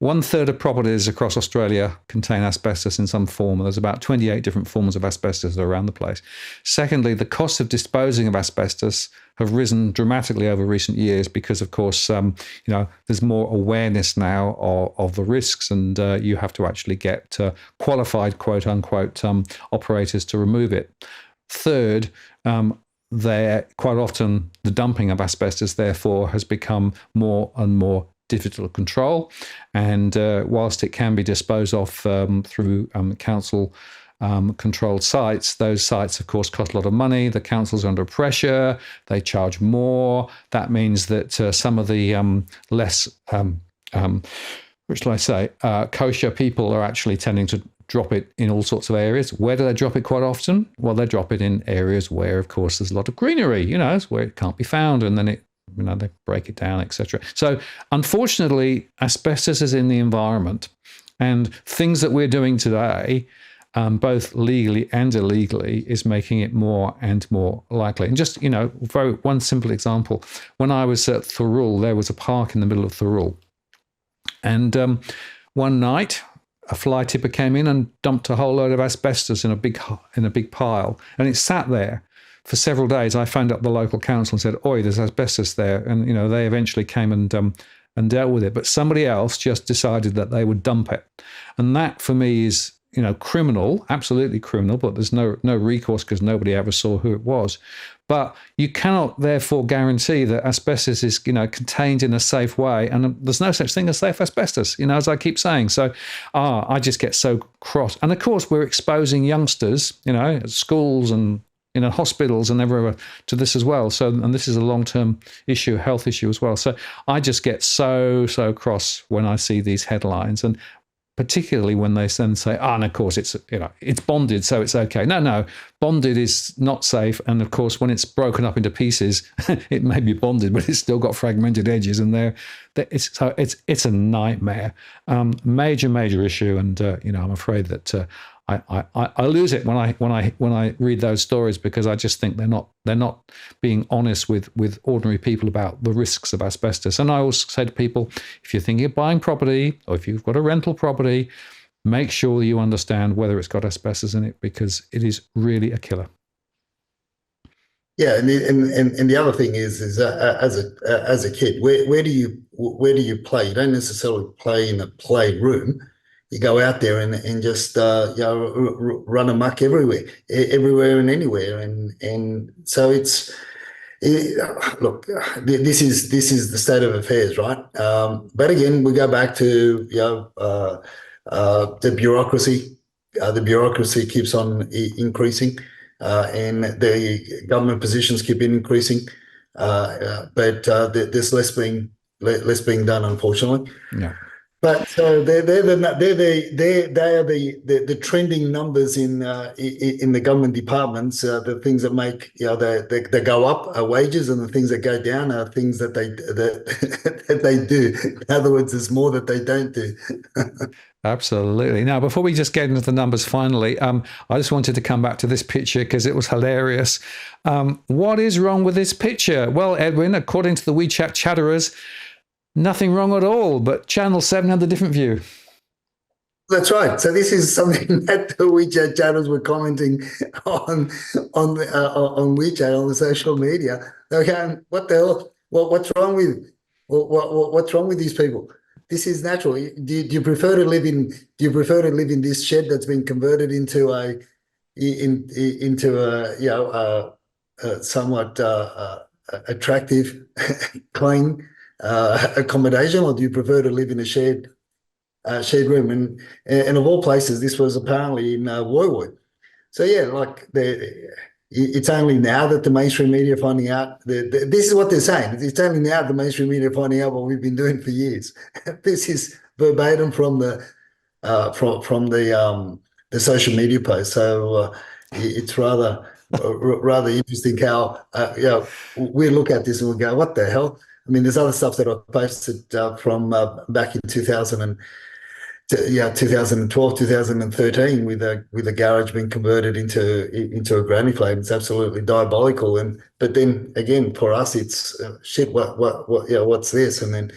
1/3 of properties across Australia contain asbestos in some form, and there's about 28 different forms of asbestos that are around the place. Secondly, the cost of disposing of asbestos have risen dramatically over recent years because, of course, there's more awareness now of the risks, and you have to actually get qualified, quote unquote, operators to remove it. Third, quite often the dumping of asbestos, therefore, has become more and more difficult to control, and whilst it can be disposed of through council controlled sites, those sites of course cost a lot of money. The council's under pressure, they charge more. That means that some of the less kosher people are actually tending to drop it in all sorts of areas. Where do they drop it quite often? Well, they drop it in areas where of course there's a lot of greenery, it's where it can't be found, and then they break it down, etc. So unfortunately, asbestos is in the environment, and things that we're doing today, both legally and illegally, is making it more and more likely. And just, one simple example. When I was at Thurul, there was a park in the middle of Thurul. And one night, a fly tipper came in and dumped a whole load of asbestos in a big pile. And it sat there for several days. I phoned up the local council and said, "Oi, there's asbestos there." And, they eventually came and dealt with it. But somebody else just decided that they would dump it. And that, for me, is, criminal, absolutely criminal, but there's no recourse because nobody ever saw who it was. But you cannot therefore guarantee that asbestos is, contained in a safe way. And there's no such thing as safe asbestos, as I keep saying. So I just get so cross. And of course, we're exposing youngsters, at schools and hospitals and everywhere to this as well. So, and this is a long-term issue, health issue as well. So I just get so cross when I see these headlines, and particularly when they then say, and of course it's bonded, so it's okay. No, bonded is not safe. And of course, when it's broken up into pieces, it may be bonded, but it's still got fragmented edges, and it's a nightmare. Major issue, and I'm afraid that I lose it when I read those stories, because I just think they're not being honest with ordinary people about the risks of asbestos. And I always say to people, if you're thinking of buying property, or if you've got a rental property, make sure you understand whether it's got asbestos in it, because it is really a killer. Yeah, and the other thing is as a kid, where do you play? You don't necessarily play in a playroom. You go out there and just run amok everywhere and anywhere, and so look, this is the state of affairs, right? But again, we go back to the bureaucracy. The bureaucracy keeps on increasing, and the government positions keep increasing, but there's less being done, unfortunately. Yeah. But they're the trending numbers in the government departments. The things that make they go up are wages, and the things that go down are things that they do. In other words, there's more that they don't do. Absolutely. Now, before we just get into the numbers finally, I just wanted to come back to this picture because it was hilarious. What is wrong with this picture? Well, Edwin, according to the WeChat chatterers, nothing wrong at all, but Channel 7 had a different view. That's right. So this is something that the WeChat channels were commenting on WeChat on the social media. They're going, "What the hell? What's wrong with what's wrong with these people? This is natural. Do you prefer to live in this shed that's been converted into a somewhat attractive, clean accommodation, or do you prefer to live in a shared room?" And of all places, this was apparently in Woywood. So yeah, like it's only now that the mainstream media are finding out. This is what they're saying. It's only now the mainstream media are finding out what we've been doing for years. This is verbatim from the social media post. So it's rather interesting how we look at this and we go, "What the hell?" I mean, there's other stuff that I posted from back in 2012, 2013, with a garage being converted into a granny flame. It's absolutely diabolical. But then again, for us, it's shit. What's this? And then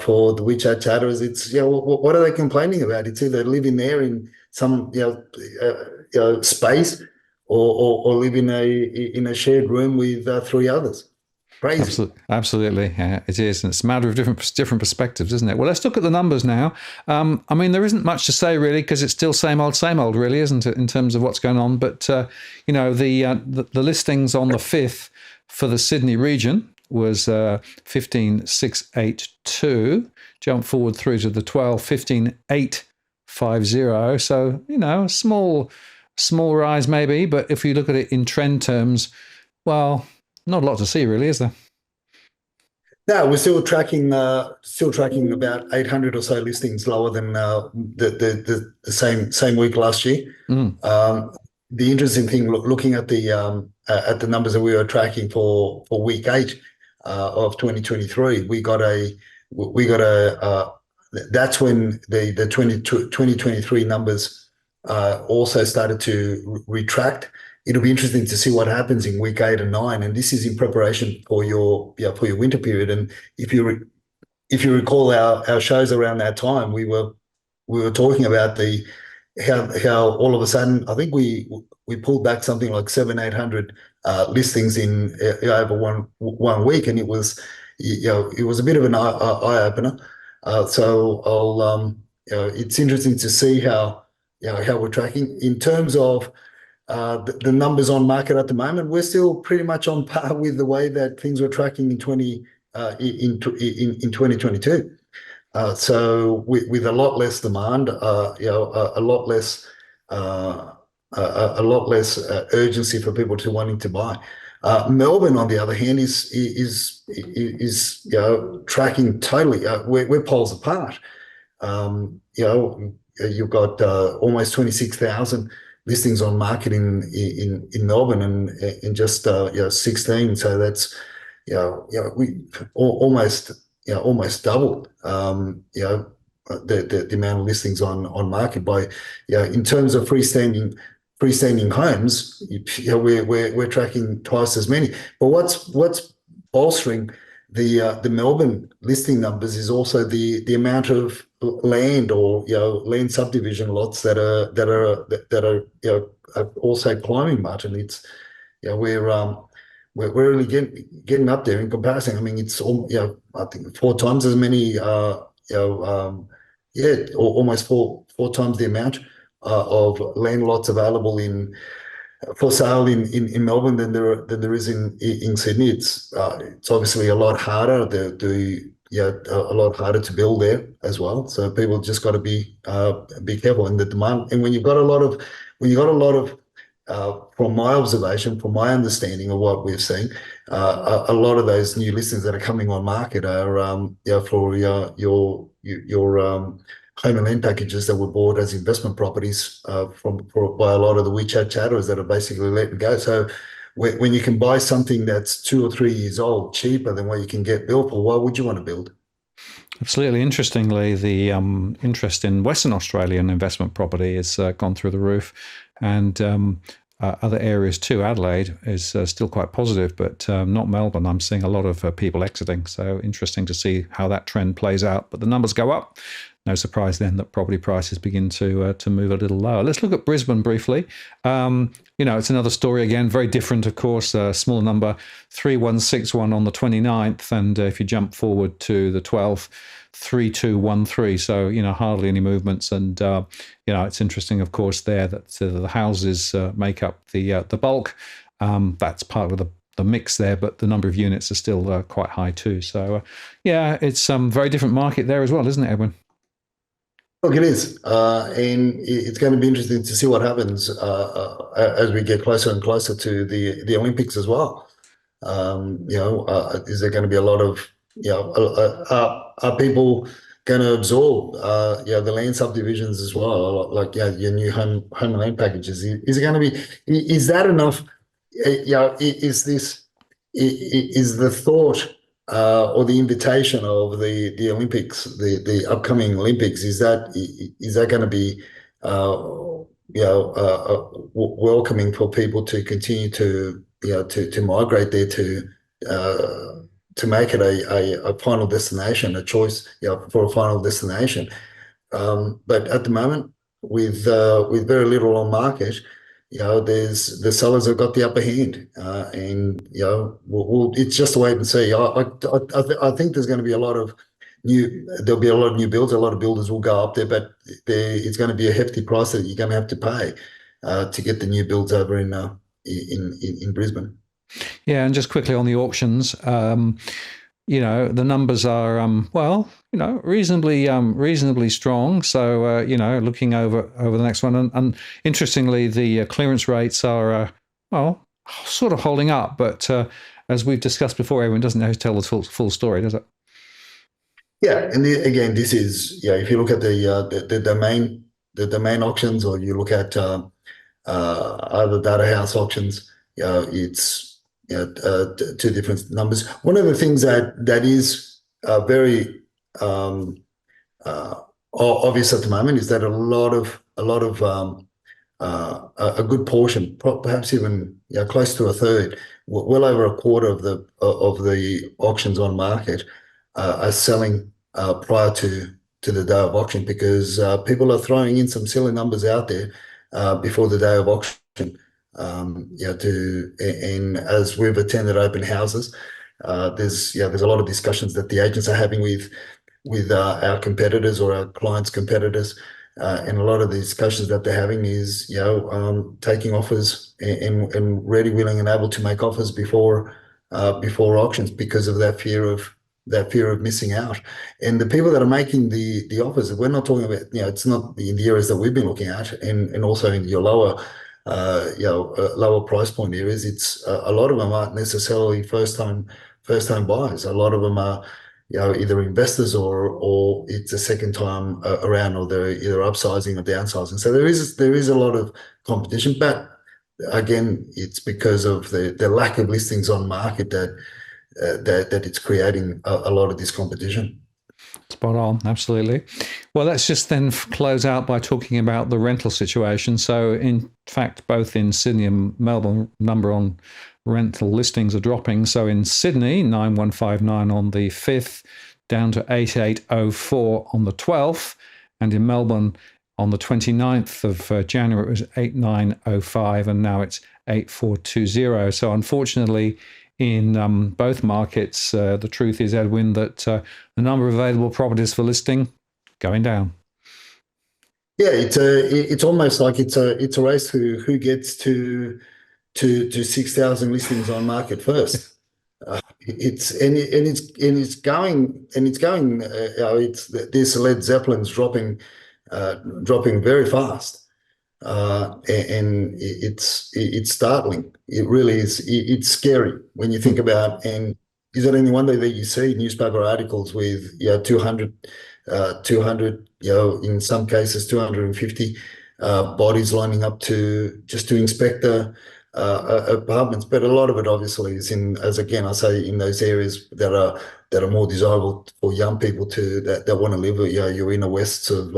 for the WeChat chatters, it's what are they complaining about? It's either living there in some space, or live in a shared room with three others. Crazy. Absolutely, yeah, it is, and it's a matter of different perspectives, isn't it? Well, let's look at the numbers now. I mean, there isn't much to say really, because it's still same old, really, isn't it, in terms of what's going on? But the listings on the 5th for the Sydney region was 15,682, jumped forward through to the 12th, 15,850. So small rise maybe, but if you look at it in trend terms, well, not a lot to see, really, is there? No, we're still tracking about 800 or so listings lower than the same week last year. The interesting thing, looking at the numbers that we were tracking for week 8 of 2023, that's when the 2023 numbers also started to retract. It'll be interesting to see what happens in week 8 and 9, and this is in preparation for your winter period. And if you recall our shows around that time, we were talking about how all of a sudden, I think we pulled back something like 700-800 listings in over one week, and it was a bit of an eye opener. So it's interesting to see how we're tracking in terms of the numbers on market at the moment. We're still pretty much on par with the way that things were tracking in 2022. So with a lot less demand, a lot less urgency for people to wanting to buy. Melbourne, on the other hand, is tracking totally. We're poles apart. You've got almost 26,000 listings on market in Melbourne, and just 16. So that's we almost doubled the amount of listings on market by in terms of freestanding homes. We're tracking twice as many. But what's bolstering the Melbourne listing numbers is also the amount of land or land subdivision lots that are also climbing much, and it's we're really getting up there in comparison. I mean, it's I think 4 times as many or almost four times the amount of land lots available for sale in Melbourne than there is in Sydney. It's obviously a lot harder a lot harder to build there as well. So people just got to be careful in the demand. And when you've got a lot of from my observation, from my understanding of what we've seen, a lot of those new listings that are coming on market are for your home and land packages that were bought as investment properties by a lot of the WeChat chatters that are basically letting go. So when you can buy something that's 2 or 3 years old cheaper than what you can get built for, why would you want to build? Absolutely. Interestingly, the interest in Western Australian investment property has gone through the roof, and other areas too. Adelaide is still quite positive, but not Melbourne. I'm seeing a lot of people exiting. So interesting to see how that trend plays out. But the numbers go up. no surprise then that property prices begin to move a little lower. Let's look at Brisbane briefly. It's another story again, very different, of course. A small number, 3161 on the 29th, and if you jump forward to the 12th, 3213. So hardly any movements, and it's interesting, of course, there that the houses make up the bulk. That's part of the mix there, but the number of units are still quite high too. So it's very different market there as well, isn't it, Edwin? Look, it is, and it's going to be interesting to see what happens as we get closer and closer to the Olympics as well. Is there going to be a lot of, are people going to absorb, the land subdivisions as well, like your new home and land packages? Is it going to be? Is that enough? Is the thought or the invitation of the Olympics, the upcoming Olympics, is that going to be welcoming for people to continue to migrate there to make it a final destination, a choice for a final destination. But at the moment, with very little on market, the sellers have got the upper hand, and it's just a wait and see. I think there's going to be there'll be a lot of new builds. A lot of builders will go up there, but it's going to be a hefty price that you're going to have to pay to get the new builds over in Brisbane. Yeah, and just quickly on the auctions, the numbers are reasonably strong. So looking over the next one, and interestingly, the clearance rates are sort of holding up. But as we've discussed before, everyone doesn't know to tell the full story, does it? Yeah, and again, this is if you look at the domain auctions, or you look at other data house auctions, it's two different numbers. One of the things that is very obvious at the moment is that a good portion, perhaps even close to a third, well over a quarter of the auctions on market are selling prior to the day of auction, because people are throwing in some silly numbers out there before the day of auction. And as we've attended open houses, there's a lot of discussions that the agents are having with our competitors or our clients' competitors, and a lot of the discussions that they're having is taking offers and ready, willing, and able to make offers before auctions, because of that fear of missing out. And the people that are making the offers, we're not talking about, it's not in the areas that we've been looking at, and also in your lower price point areas. It's a lot of them aren't necessarily first time buyers. A lot of them are either investors or it's a second time around, or they're either upsizing or downsizing. So there is a lot of competition, but again, it's because of the lack of listings on market that it's creating a lot of this competition. Spot on, absolutely. Well, let's just then close out by talking about the rental situation. So, in fact, both in Sydney and Melbourne, number on rental listings are dropping. So in Sydney, 9159 on the 5th, down to 8804 on the 12th. And in Melbourne, on the 29th of January, it was 8905, and now it's 8420. So unfortunately, in both markets, the truth is, Edwin, that the number of available properties for listing going down. Yeah, it's almost like it's a race who gets to 6,000 listings on market first. It's going. This Led Zeppelin's dropping very fast. And it's startling. It really is. It's scary when you think about. And is it any wonder that you see newspaper articles with 200, in some cases 250 bodies lining up to inspect the apartments? But a lot of it obviously is in those areas that are more desirable for young people that want to live. You're in the wests of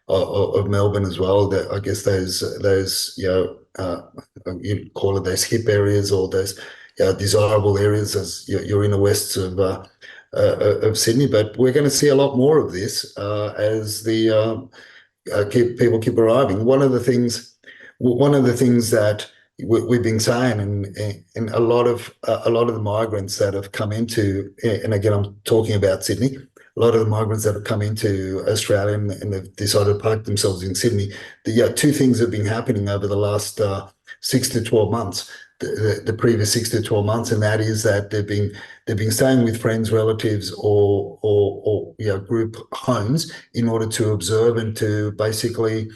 Melbourne as well. That I guess those you call it those hip areas, or those desirable areas, as you're in the wests of of Sydney. But we're going to see a lot more of this as the people keep arriving. One of the things that we've been saying, and a lot of the migrants that have come into, and again, I'm talking about Sydney. A lot of the migrants that have come into Australia and they've decided to park themselves in Sydney. Two things have been happening over the last 6 to 12 months. The previous 6 to 12 months, and that is that they've been staying with friends, relatives, or group homes in order to observe and to basically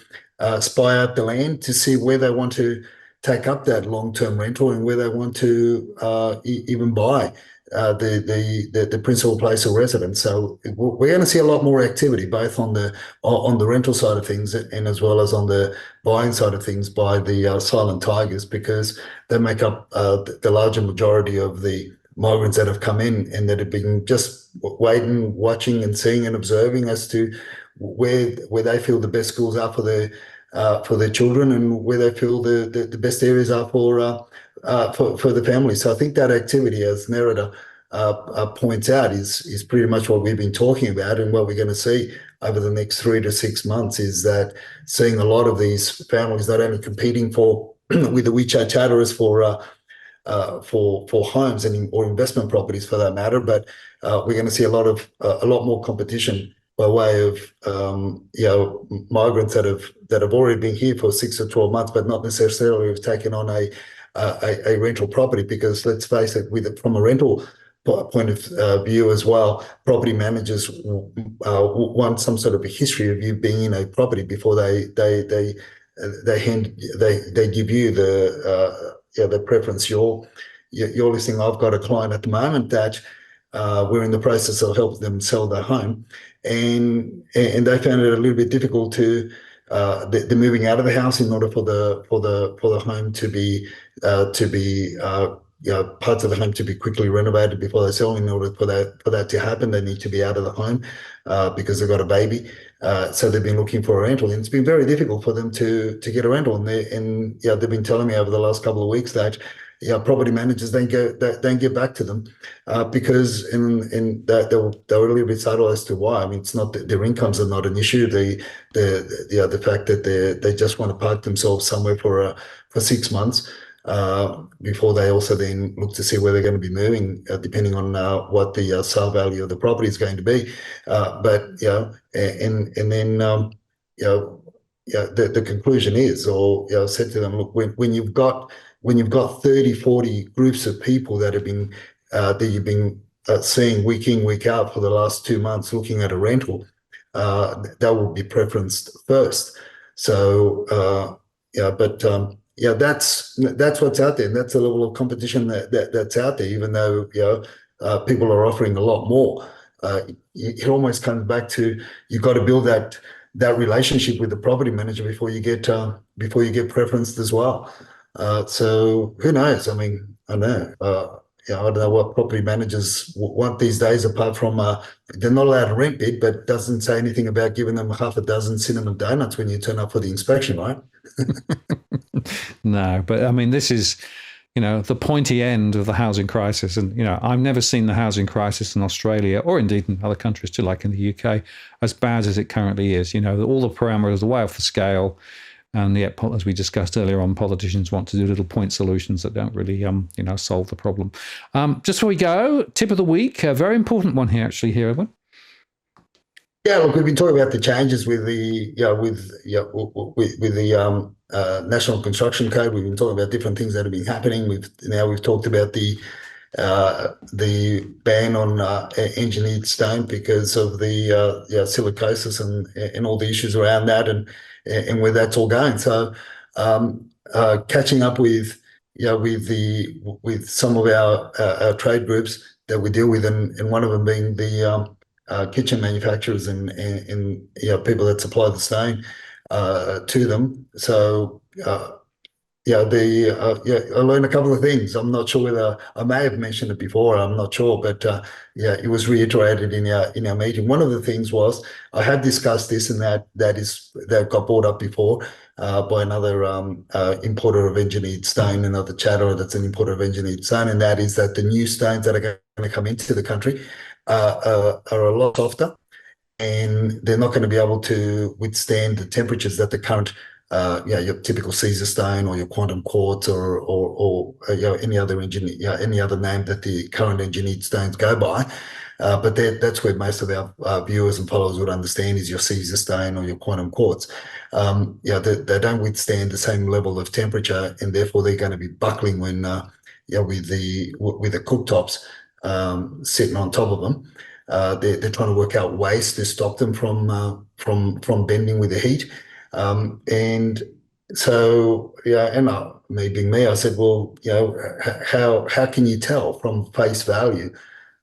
spy out the land to see where they want to take up that long-term rental and where they want to even buy the principal place of residence. So we're going to see a lot more activity, both on the rental side of things and as well as on the buying side of things by the silent tigers, because they make up the larger majority of the migrants that have come in and that have been just waiting, watching, and seeing and observing as to where they feel the best schools are for their children and where they feel the best areas are for the family. So I think that activity, as Nerida points out, is pretty much what we've been talking about, and what we're going to see over the next 3 to 6 months is that seeing a lot of these families not only competing for with the WeChat chatterers for homes or investment properties for that matter, but we're going to see a lot more competition by way of migrants that have already been here for 6 to 12 months, but not necessarily have taken on a rental property. Because let's face it, from a rental point of view as well, property managers want some sort of a history of you being in a property before they give you the preference. You're listening. I've got a client at the moment that we're in the process of helping them sell their home, and they found it a little bit difficult to they're moving out of the house in order for the home to be parts of the home to be quickly renovated before they sell. In order for that to happen, they need to be out of the home because they've got a baby. So they've been looking for a rental, and it's been very difficult for them to get a rental. And they've been telling me over the last couple of weeks that property managers don't get back to them because they were a little bit subtle as to why. I mean, it's not that their incomes are not an issue. The fact that they just want to park themselves somewhere for 6 months before they also then look to see where they're going to be moving, depending on what the sale value of the property is going to be. The conclusion is, or said to them, look, when you've got 30, 40 groups of people that you've been seeing week in, week out for the last 2 months looking at a rental, that will be preferenced first. So that's what's out there, and that's the level of competition that's out there. Even though people are offering a lot more, it almost comes back to you've got to build that relationship with the property manager before you get preferenced as well. So who knows? I mean, I know. I don't know what property managers want these days, apart from they're not allowed to rent bid, but doesn't say anything about giving them half a dozen cinnamon donuts when you turn up for the inspection, right? No, but I mean, this is, the pointy end of the housing crisis. And, I've never seen the housing crisis in Australia, or indeed in other countries too, like in the UK, as bad as it currently is. All the parameters are way off the scale. And yet, as we discussed earlier on, politicians want to do little point solutions that don't really, solve the problem. Just before we go, tip of the week, a very important one here, Edwin. Yeah, look, we've been talking about the changes with the National Construction Code. We've been talking about different things that have been happening. We've talked about the ban on engineered stone because of the silicosis and all the issues around that and where that's all going. So catching up with some of our trade groups that we deal with, and one of them being the kitchen manufacturers and people that supply the stone to them. So I learned a couple of things. I'm not sure whether I may have mentioned it before. I'm not sure, but it was reiterated in our meeting. One of the things was I have discussed this, and that got brought up before by another importer of engineered stone, another chatterer that's an importer of engineered stone, and that is that the new stones that are going to come into the country are a lot softer, and they're not going to be able to withstand the temperatures that the current, your typical Caesar stone or your quantum quartz or any other any other name that the current engineered stones go by. But that's where most of our viewers and followers would understand is your Caesar stone or your quantum quartz. They don't withstand the same level of temperature, and therefore they're going to be buckling when, with the cooktops sitting on top of them. They're trying to work out ways to stop them from bending with the heat. And so, me being me, I said, well, how can you tell from face value?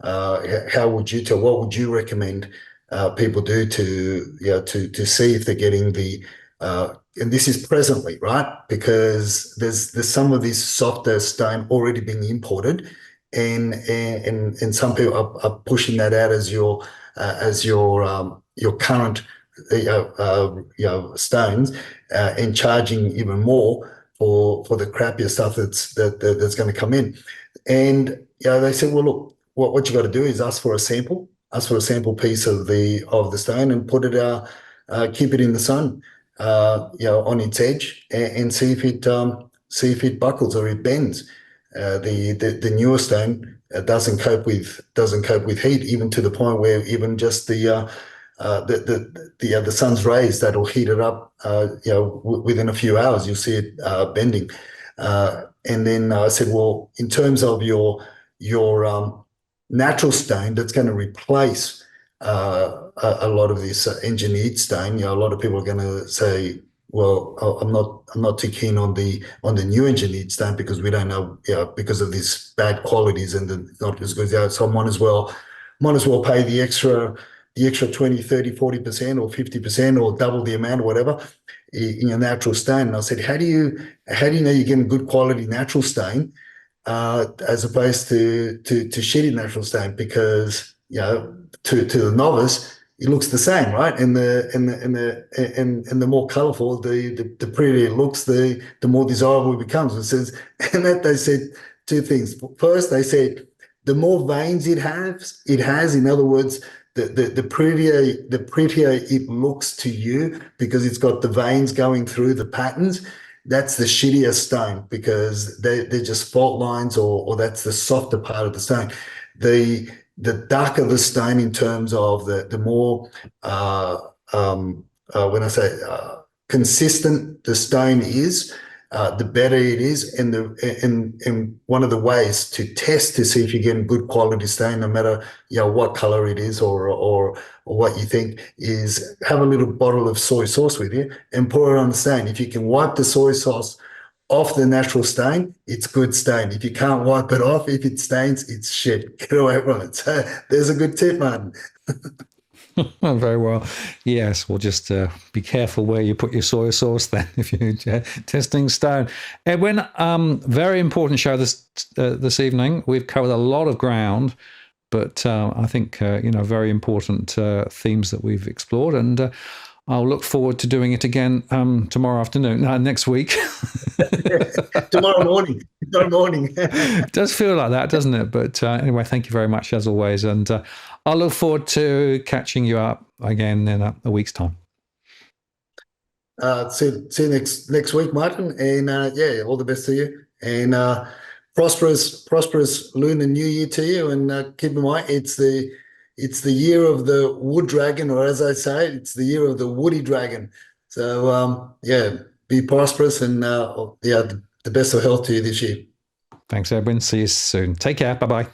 How would you tell? What would you recommend people do to see if they're getting and this is presently, right? Because there's some of this softer stone already being imported, and some people are pushing that out as your current stones, and charging even more for the crappier stuff that's going to come in. And they said, well, look, what you got to do is ask for a sample piece of the stone and put it keep it in the sun, on its edge, and see if it buckles or it bends. The newer stone doesn't cope with heat, even to the point where even just the sun's rays that'll heat it up. Within a few hours you'll see it bending. And then I said, well, in terms of your natural stone that's going to replace a lot of this engineered stone, a lot of people are going to say, well, I'm not too keen on the new engineered stone because we don't know, because of these bad qualities and not as good. So I might as well pay the extra 20, 30, 40% or 50% or double the amount or whatever in your natural stone. And I said, how do you know you're getting good quality natural stone as opposed to shitty natural stone? Because to the novice, it looks the same, right? And the more colourful, the prettier it looks, the more desirable it becomes. It says, and that they said two things. First, they said the more veins it has. In other words, the prettier it looks to you because it's got the veins going through the patterns. That's the shittier stone because they're just fault lines, or that's the softer part of the stone. The darker the stone, in terms of the more when I say consistent the stone is, the better it is. And one of the ways to test to see if you're getting good quality stone, no matter what color it is or what you think, is have a little bottle of soy sauce with you and pour it on the stone. If you can wipe the soy sauce off the natural stain, it's good stain. If you can't wipe it off, if it stains, it's shit. Get away from it. So there's a good tip, Martin. Very well. Yes, well, just be careful where you put your soy sauce then if you're testing stone. Edwin, very important show this evening. We've covered a lot of ground, but I think, very important themes that we've explored, and I'll look forward to doing it again tomorrow afternoon, next week. Tomorrow morning. It does feel like that, doesn't it? But anyway, thank you very much as always. And I'll look forward to catching you up again in a week's time. See you next week, Martin. And all the best to you. And prosperous Lunar New Year to you. And keep in mind, it's the year of the wood dragon, or as I say, it's the year of the woody dragon. So be prosperous, and the best of health to you this year. Thanks, Edwin. See you soon. Take care. Bye-bye.